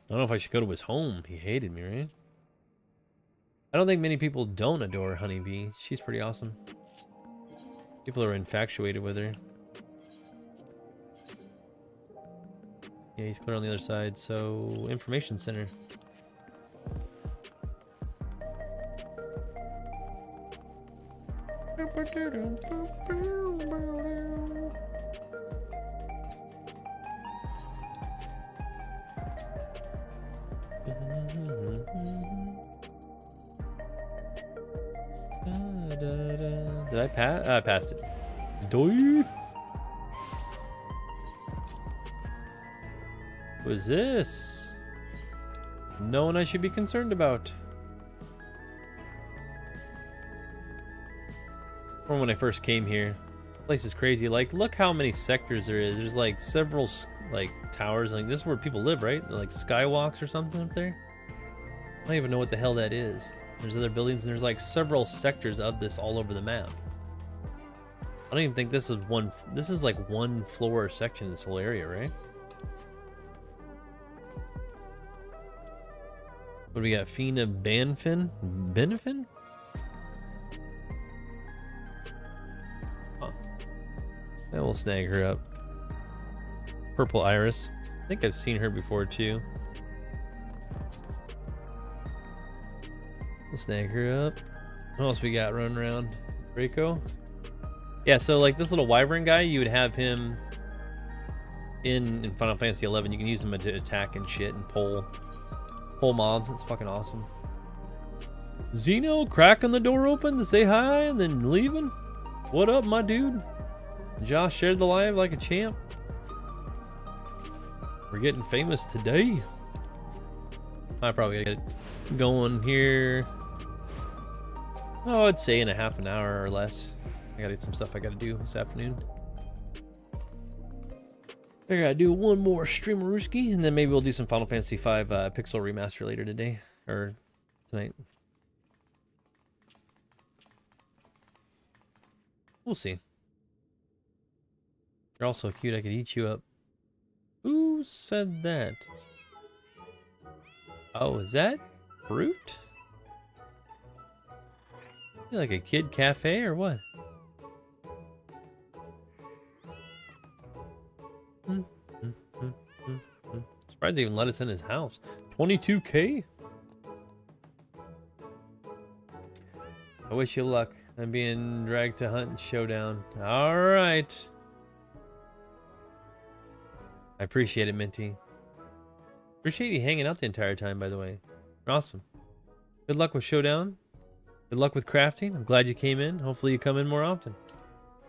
I don't know if I should go to his home. He hated me, right? I don't think many people don't adore Honeybee. She's pretty awesome. People are infatuated with her. Yeah, he's clear on the other side, so information center. Did I pass? I passed it. Doi. What is this? No one I should be concerned about. From when I first came here, the place is crazy. Like, look how many sectors there is. There's like several like towers. Like, this is where people live, right? Like skywalks or something up there. I don't even know what the hell that is. There's other buildings, and there's like several sectors of this all over the map. I don't even think this is one. This is like one floor section in this whole area, right? What do we got? Fina Banfin? Benefin? Huh. Yeah, we'll snag her up. Purple Iris. I think I've seen her before too. We'll snag her up. What else we got running around? Draco? Yeah, so like this little wyvern guy, you would have him in Final Fantasy XI. You can use him to attack and shit and pull mobs. It's fucking awesome. Xeno cracking the door open to say hi and then leaving. What up, my dude? Josh shared the live like a champ. We're getting famous today. I probably gotta get going here. Oh, I'd say in a half an hour or less. I gotta get some stuff I gotta do this afternoon. I gotta do one more streamerooski, and then maybe we'll do some Final Fantasy V Pixel Remaster later today, or tonight. We'll see. You're all so cute, I could eat you up. Who said that? Oh, is that Brute? You like a kid cafe or what? Surprised they even let us in his house. 22K? I wish you luck. I'm being dragged to hunt and showdown. Alright. I appreciate it, Minty. Appreciate you hanging out the entire time, by the way. Awesome. Good luck with showdown. Good luck with crafting. I'm glad you came in. Hopefully you come in more often.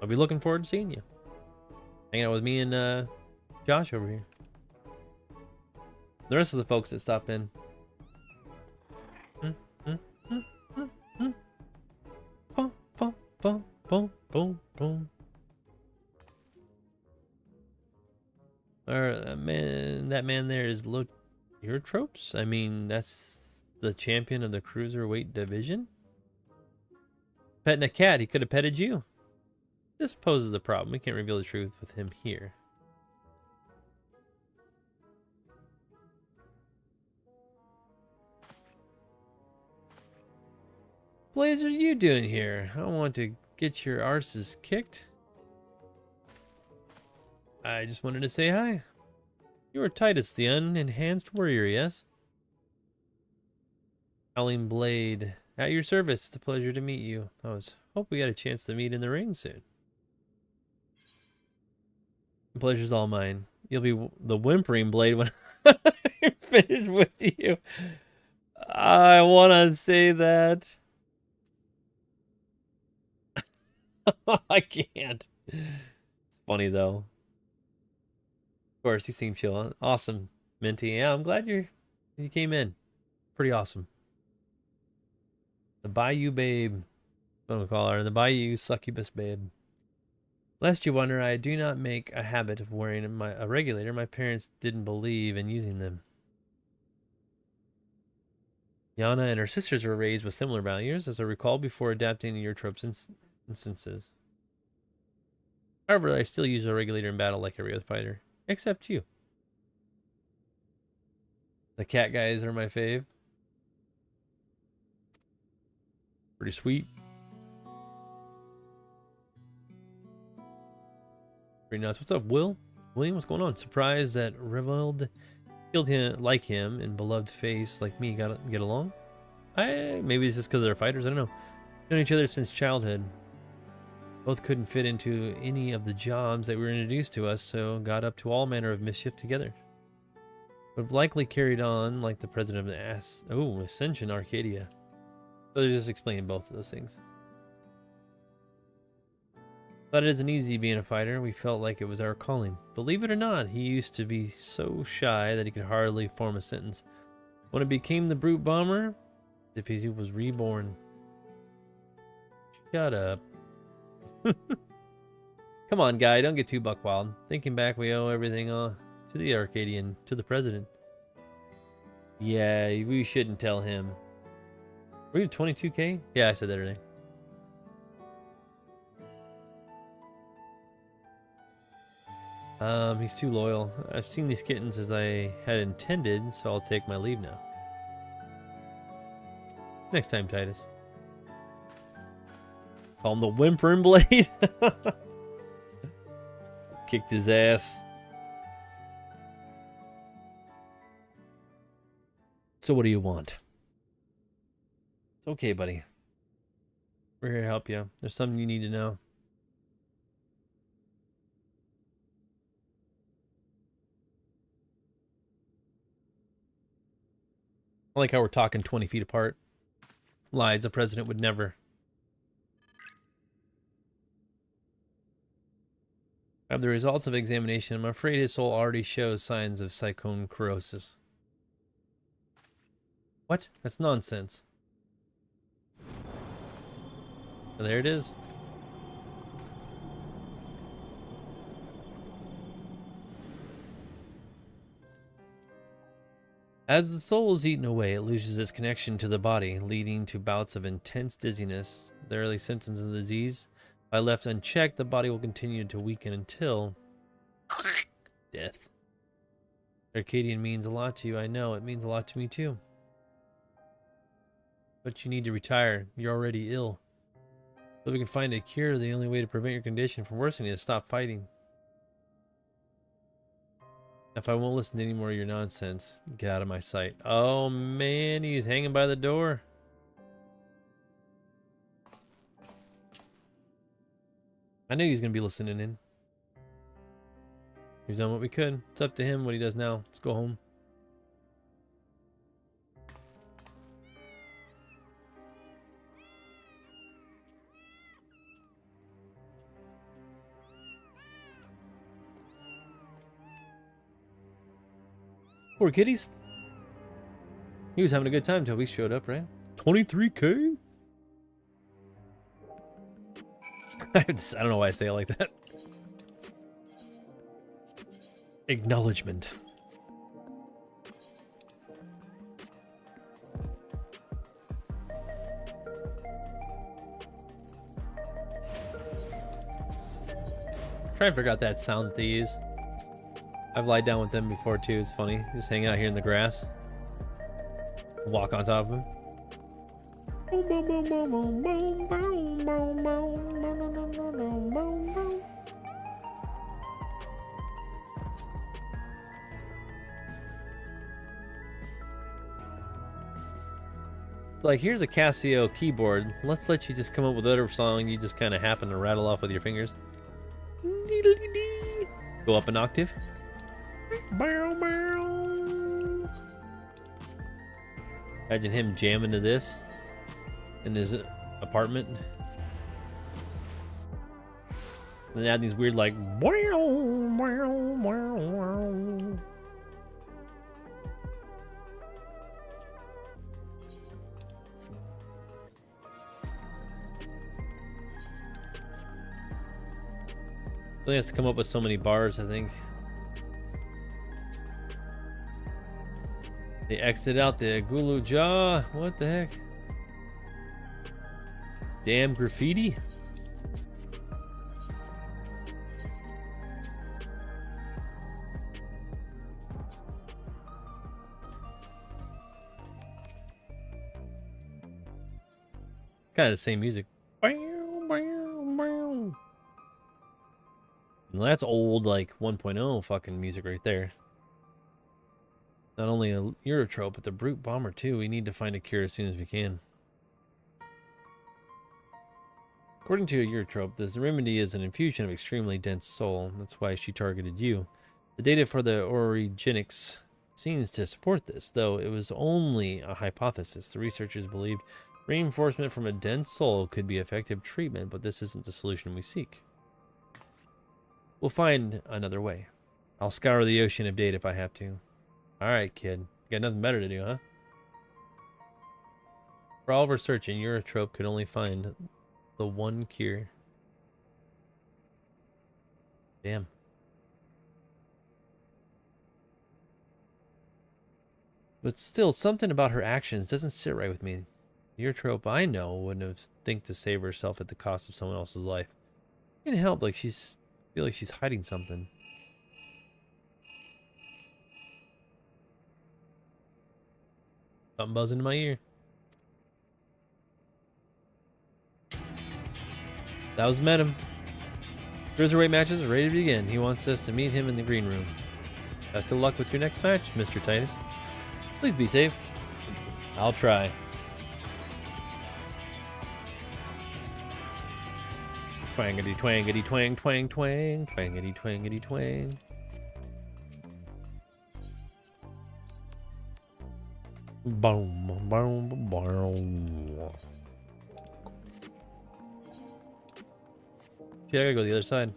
I'll be looking forward to seeing you. Hanging out with me and Josh over here. The rest of the folks that stop in. Boom, boom, boom, boom, boom, boom. That man there is your tropes. I mean, that's the champion of the cruiserweight division. Petting a cat, he could have petted you. This poses a problem. We can't reveal the truth with him here. Blaze, what are you doing here? I don't want to get your arses kicked. I just wanted to say hi. You are Titus, the unenhanced warrior, yes? Howling Blade, at your service. It's a pleasure to meet you. Hope we got a chance to meet in the ring soon. The pleasure's all mine. You'll be the whimpering blade when I finish with you. I want to say that. I can't. It's funny though. Of course, he seemed chill. Awesome, Minty. Yeah, I'm glad you came in. Pretty awesome. The Bayou Babe. What do we call her? The Bayou Succubus Babe. Lest you wonder, I do not make a habit of wearing a regulator. My parents didn't believe in using them. Yana and her sisters were raised with similar values, as I recall, before adapting to your tropes instances. However, I still use a regulator in battle like every other fighter. Except you. The cat guys are my fave. Pretty sweet. Pretty nuts. What's up, Will? William, what's going on? Surprised that Reveled killed him like him and beloved face like me get along? Maybe it's just because they're fighters. I don't know. Known each other since childhood. Both couldn't fit into any of the jobs that were introduced to us, so got up to all manner of mischief together. Would have likely carried on like the president of Ascension Arcadia. So they're just explaining both of those things. But it isn't easy being a fighter. We felt like it was our calling. Believe it or not, he used to be so shy that he could hardly form a sentence. When it became the brute bomber, if he was reborn. Shut up. Come on, guy, don't get too buck wild. Thinking back, we owe everything to the Arcadian, to the president. Yeah, we shouldn't tell him. Were you 22K? Yeah, I said that earlier. He's too loyal. I've seen these kittens as I had intended, so I'll take my leave now. Next time, Titus. Call him the Whimpering Blade. Kicked his ass. So what do you want? It's okay, buddy. We're here to help you. There's something you need to know. I like how we're talking 20 feet apart. Lies, the president would never. I have the results of examination. I'm afraid his soul already shows signs of psychoneurosis. What? That's nonsense. And there it is. As the soul is eaten away, it loses its connection to the body, leading to bouts of intense dizziness. The early symptoms of the disease, if left unchecked, the body will continue to weaken until death. Arcadian means a lot to you, I know. It means a lot to me too. But you need to retire. You're already ill. If we can find a cure, the only way to prevent your condition from worsening is stop fighting. If I won't listen to any more of your nonsense, get out of my sight. Oh man, he's hanging by the door. I knew he was going to be listening in. We've done what we could. It's up to him what he does now. Let's go home. Poor kitties. He was having a good time until we showed up, right? 23K? I don't know why I say it like that. Acknowledgement. Try and figure out that sound that they use. I've lied down with them before too. It's funny. Just hang out here in the grass. Walk on top of him. It's like, here's a Casio keyboard. Let's let you just come up with whatever song you just kind of happen to rattle off with your fingers. Go up an octave. Imagine him jamming to this in his apartment. And add these weird like he has to come up with so many bars, I think. They exit out the Gulu Jaw. What the heck? Damn graffiti. Kind of the same music. Well, that's old, like 1.0 fucking music right there. Not only a Eurotrope, but the Brute Bomber too. We need to find a cure as soon as we can. According to a Eurotrope, this remedy is an infusion of extremely dense soul. That's why she targeted you. The data for the orogenics seems to support this, though it was only a hypothesis. The researchers believed reinforcement from a dense soul could be effective treatment, but this isn't the solution we seek. We'll find another way. I'll scour the ocean of data if I have to. Alright, kid. Got nothing better to do, huh? For all of our searching, Eurotrope could only find the one cure. Damn. But still, something about her actions doesn't sit right with me. Eurotrope I know wouldn't have think to save herself at the cost of someone else's life. It can't help like feel like she's hiding something. Something buzzing in my ear. That was Metam. Cruiserweight matches are ready to begin. He wants us to meet him in the green room. Best of luck with your next match, Mr. Titus. Please be safe. I'll try. Twangity twangity twang twang twang. Twangity twangity twang. Boom, boom, boom. Shit, I gotta go the other side.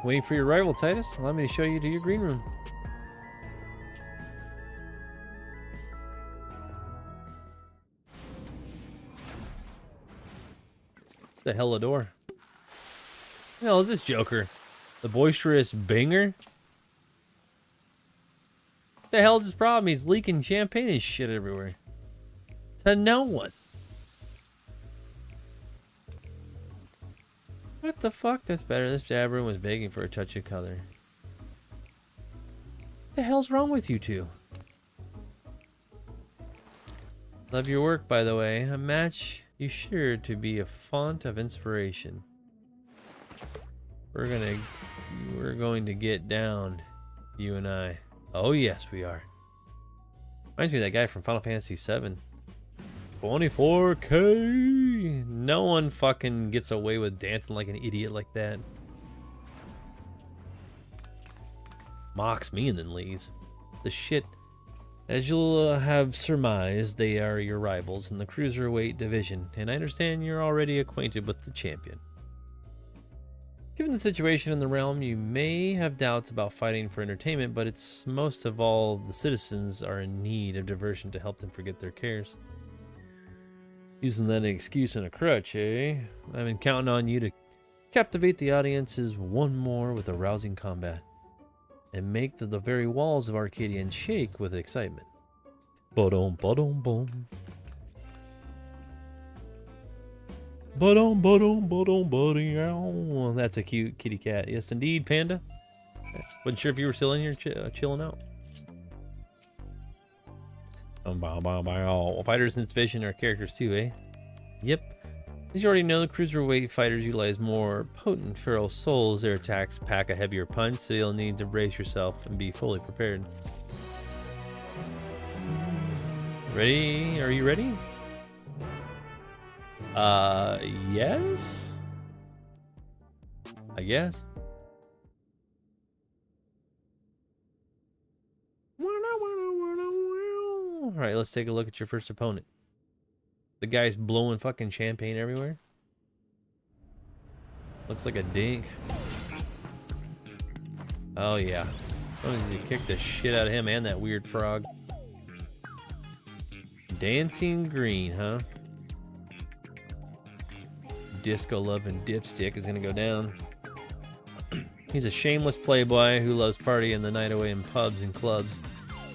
Waiting for your arrival, Titus. Allow me to show you to your green room. The hell a door. What the hell is this Joker? The boisterous banger? What the hell is his problem? He's leaking champagne and shit everywhere. To no one. What the fuck? That's better. This jabber was begging for a touch of color. What the hell's wrong with you two? Love your work, by the way. A match you sure to be a font of inspiration. We're going to get down, you and I. Oh yes, we are. Reminds me of that guy from Final Fantasy VII. 24K. No one fucking gets away with dancing like an idiot like that. Mocks me and then leaves. The shit. As you'll have surmised, they are your rivals in the cruiserweight division, and I understand you're already acquainted with the champion. Given the situation in the realm, you may have doubts about fighting for entertainment, but it's most of all the citizens are in need of diversion to help them forget their cares. Using that excuse and a crutch, eh? I've been counting on you to captivate the audiences one more with a rousing combat and make the very walls of Arcadian shake with excitement. Ba-dum, ba-dum, boom. Ba-dum, ba-dum, ba-dum, ba-dum. That's a cute kitty cat. Yes, indeed, Panda. Wasn't sure if you were still in here chilling out. Fighters in this division are characters too, eh? Yep. As you already know, the cruiserweight fighters utilize more potent feral souls. Their attacks pack a heavier punch, so you'll need to brace yourself and be fully prepared. Ready? Are you ready? Yes? I guess. Alright, let's take a look at your first opponent. The guy's blowing fucking champagne everywhere. Looks like a dink. Oh yeah. I'm gonna kick the shit out of him and that weird frog. Dancing green, huh? Disco loving dipstick is gonna go down. He's a shameless playboy who loves partying the night away in pubs and clubs.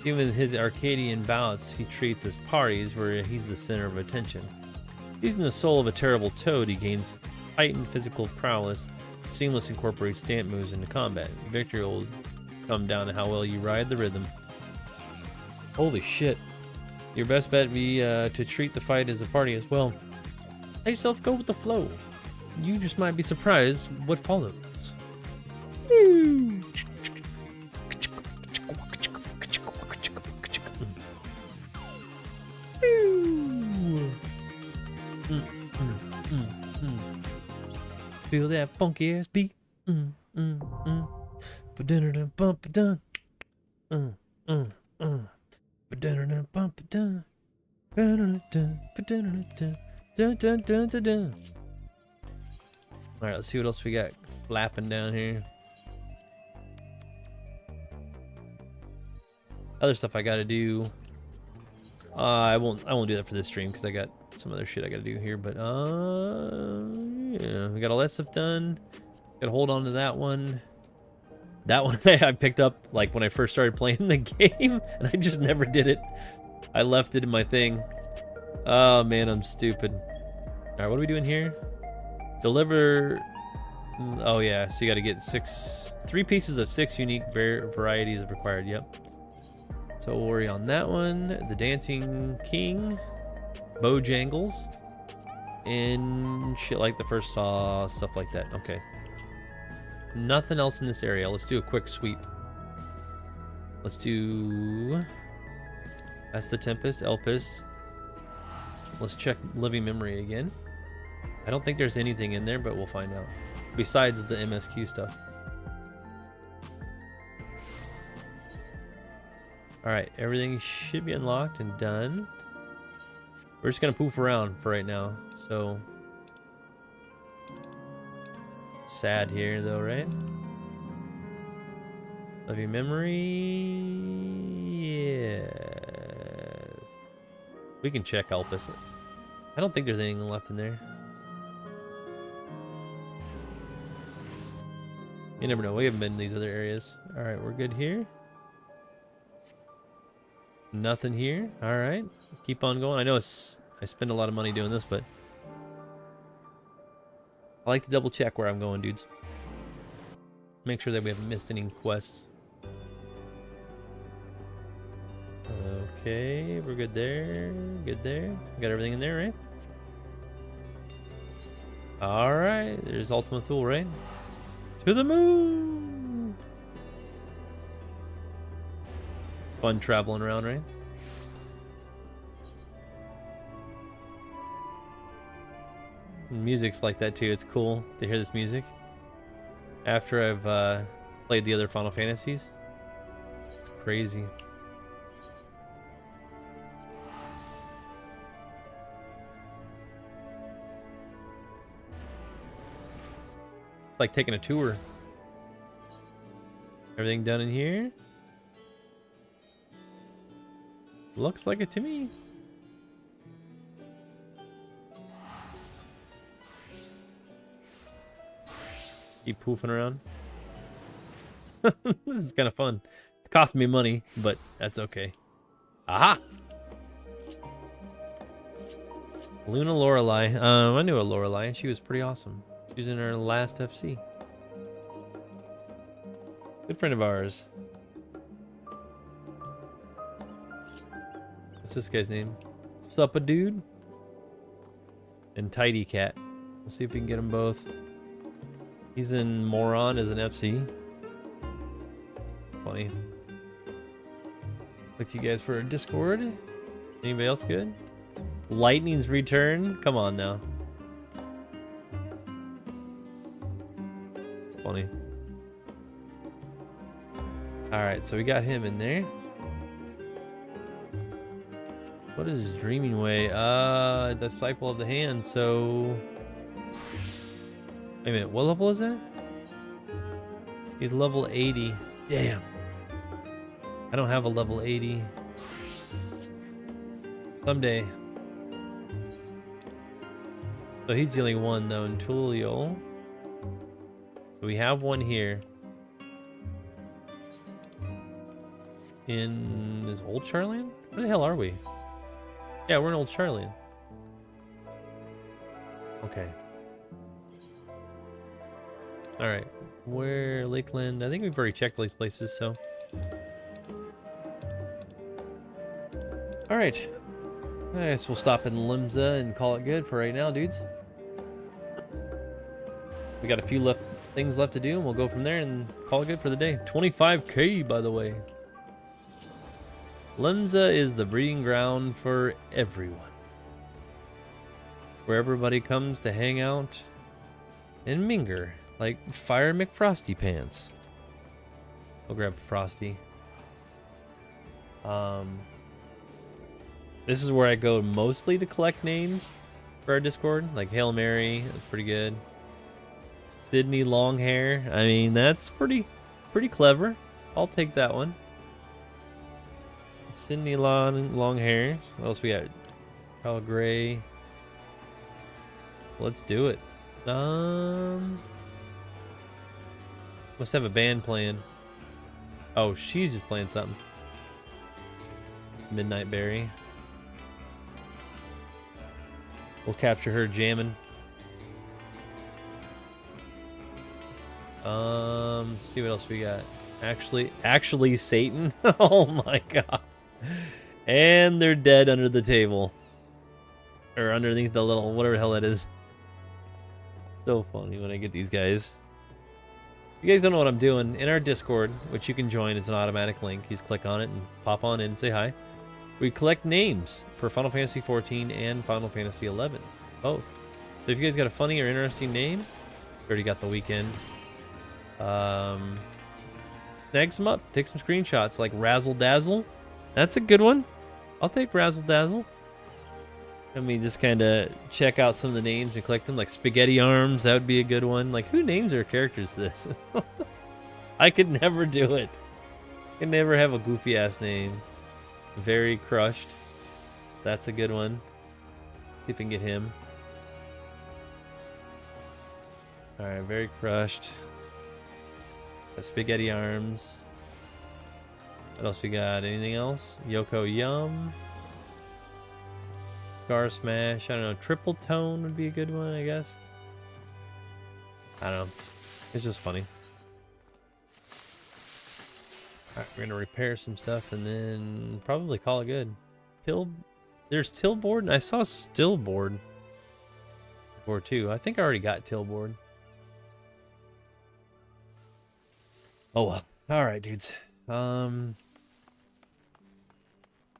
Even his Arcadian bouts he treats as parties where he's the center of attention. Using the soul of a terrible toad, he gains heightened physical prowess, seamless incorporates dance moves into combat. Victory will come down to how well you ride the rhythm. Holy shit. Your best bet be to treat the fight as a party as well. Let yourself go with the flow. You just might be surprised what follows. Feel that funky ass beat. Ba-dun-dun, bump-a-dun. Ba-dun-dun, bump-a-dun. Ba-dun-dun, ba-dun-dun, dun-dun-dun-dun-dun. Alright, let's see what else we got flapping down here. Other stuff I gotta do. I won't do that for this stream because I got some other shit I gotta do here, but yeah, we got all that stuff done. Gotta hold on to that one. That one I picked up like when I first started playing the game, and I just never did it. I left it in my thing. Oh man, I'm stupid. Alright, what are we doing here? Deliver Oh yeah, so you got to get 3 pieces of 6 unique varieties of required. Yep. So we'll worry on that one. The Dancing King, Bojangles, and shit like the first saw, stuff like that. Okay. Nothing else in this area. Let's do a quick sweep. Let's do... That's the Tempest, Elpis. Let's check Living Memory again. I don't think there's anything in there, but we'll find out. Besides the MSQ stuff. Alright, everything should be unlocked and done. We're just gonna poof around for right now, so... Sad here though, right? Living Memory... Yes. We can check Elpis. I don't think there's anything left in there. You never know. We haven't been in these other areas. Alright, we're good here. Nothing here. Alright. Keep on going. I know I spend a lot of money doing this, but I like to double check where I'm going, dudes. Make sure that we haven't missed any quests. Okay, we're good there. Good there. Got everything in there, right? Alright, there's Ultima Thule, right? To the moon! Fun traveling around, right? Music's like that too. It's cool to hear this music after I've played the other Final Fantasies. It's crazy. It's like taking a tour. Everything done in here? Looks like it to me. Keep poofing around. This is kind of fun. It's costing me money, but that's okay. Aha! Luna Lorelei. I knew a Lorelei, and she was pretty awesome. She was in her last FC. Good friend of ours. What's this guy's name? Suppa Dude? And Tidy Cat. We'll see if we can get them both. He's in Moron as an FC. Funny. Look to you guys for a Discord. Anybody else good? Lightning's return? Come on now. It's funny. Alright, so we got him in there. What is Dreaming Way? Disciple of the Hand, so... Wait a minute, what level is that? He's level 80. Damn. I don't have a level 80. Someday. So he's the only one though in Tulial. So we have one here. In is Old Charlian? Where the hell are we? Yeah, we're in Old Charlian. Okay. Alright. Where Lakeland? I think we've already checked these places, so. Alright. I guess we'll stop in Limsa and call it good for right now, dudes. We got a few things left to do, and we'll go from there and call it good for the day. 25k, by the way. Limsa is the breeding ground for everyone. Where everybody comes to hang out and minger, like Fire McFrosty Pants. We'll grab Frosty. This is where I go mostly to collect names for our Discord, like Hail Mary, that's pretty good. Sydney Longhair, I mean, that's pretty clever. I'll take that one. Sydney Longhair. What else we got? Carl Gray. Let's do it. Must have a band playing. Oh, she's just playing something. Midnight Berry. We'll capture her jamming. Let's see what else we got. Actually Satan. Oh my god. And they're dead under the table. Or underneath the little, whatever the hell that is. So funny when I get these guys. If you guys don't know what I'm doing, in our Discord, which you can join, it's an automatic link. You just click on it and pop on in and say hi. We collect names for Final Fantasy XIV and Final Fantasy XI. Both. So if you guys got a funny or interesting name, we already got the weekend. Snag some up. Take some screenshots like Razzle Dazzle. That's a good one. I'll take Razzle Dazzle. Let me just kind of check out some of the names and collect them. Like Spaghetti Arms, that would be a good one. Like, who names their characters this? I could never do it. I could never have a goofy ass name. Very Crushed. That's a good one. See if we can get him. Alright, Very Crushed. Spaghetti Arms. What else we got? Anything else? Yoko Yum. Scar Smash. I don't know. Triple Tone would be a good one, I guess. I don't know. It's just funny. Alright, we're gonna repair some stuff and then probably call it good. There's Tillboard, and I saw Stillboard before too. I think I already got Tillboard. Oh well. Alright, dudes. Go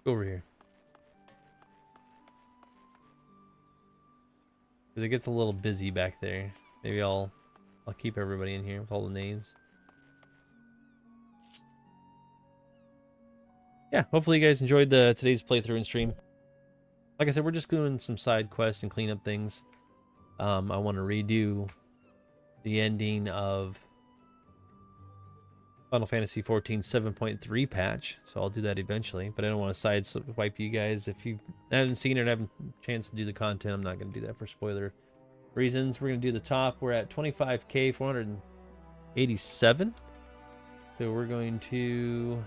over here. Because it gets a little busy back there. Maybe I'll keep everybody in here with all the names. Yeah, hopefully you guys enjoyed today's playthrough and stream. Like I said, we're just doing some side quests and clean up things. I want to redo the ending of Final Fantasy XIV 7.3 patch, so I'll do that eventually. But I don't want to sideswipe you guys. If you haven't seen it or haven't a chance to do the content, I'm not going to do that for spoiler reasons. We're going to do the top. We're at 25k 487. So we're going to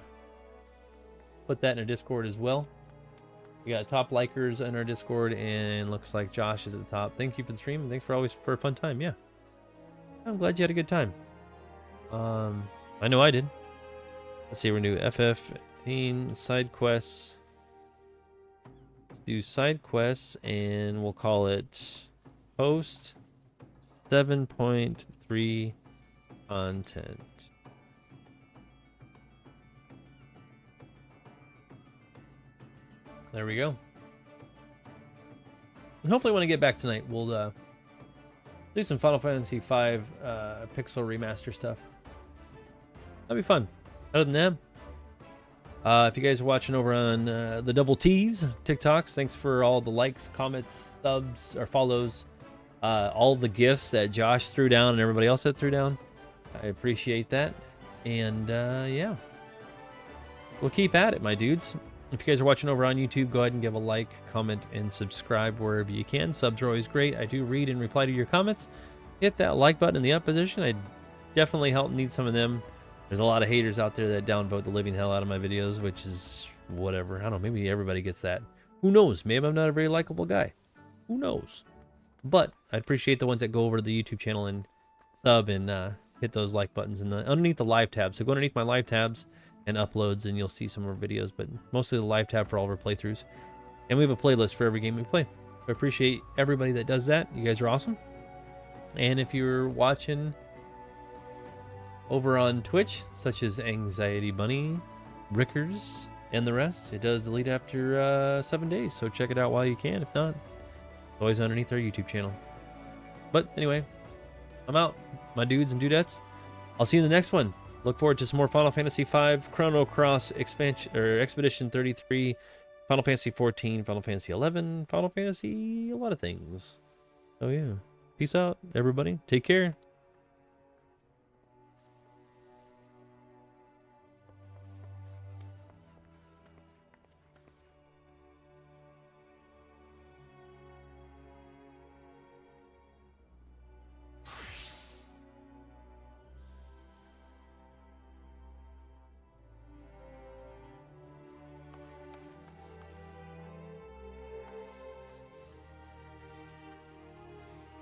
put that in our Discord as well. We got top likers in our Discord, and looks like Josh is at the top. Thank you for the stream, and thanks for a fun time. Yeah, I'm glad you had a good time. I know I did. Let's see, we're gonna do FF15 side quests. Let's do side quests, and we'll call it post 7.3 content. There we go. And hopefully when I get back tonight, we'll do some Final Fantasy V pixel remaster stuff. That'd be fun. Other than that, if you guys are watching over on the Double T's TikToks, thanks for all the likes, comments, subs, or follows, all the gifts that Josh threw down and everybody else that threw down. I appreciate that. And yeah, we'll keep at it, my dudes. If you guys are watching over on YouTube, go ahead and give a like, comment, and subscribe wherever you can. Subs are always great. I do read and reply to your comments. Hit that like button in the up position. I definitely need some of them. There's a lot of haters out there that downvote the living hell out of my videos, which is whatever. I don't know. Maybe everybody gets that. Who knows? Maybe I'm not a very likable guy. Who knows? But I appreciate the ones that go over to the YouTube channel and sub and hit those like buttons and underneath the live tab. So go underneath my live tabs and uploads, and you'll see some more videos, but mostly the live tab for all of our playthroughs. And we have a playlist for every game we play. So I appreciate everybody that does that. You guys are awesome. And if you're watching over on Twitch, such as Anxiety Bunny, Rickers, and the rest, it does delete after 7 days, so check it out while you can. If not, it's always underneath our YouTube channel. But anyway, I'm out, my dudes and dudettes. I'll see you in the next one. Look forward to some more Final Fantasy V, Chrono Cross expansion or Expedition 33, Final Fantasy 14, Final Fantasy 11, Final Fantasy, a lot of things. Oh yeah. Peace out, everybody. Take care.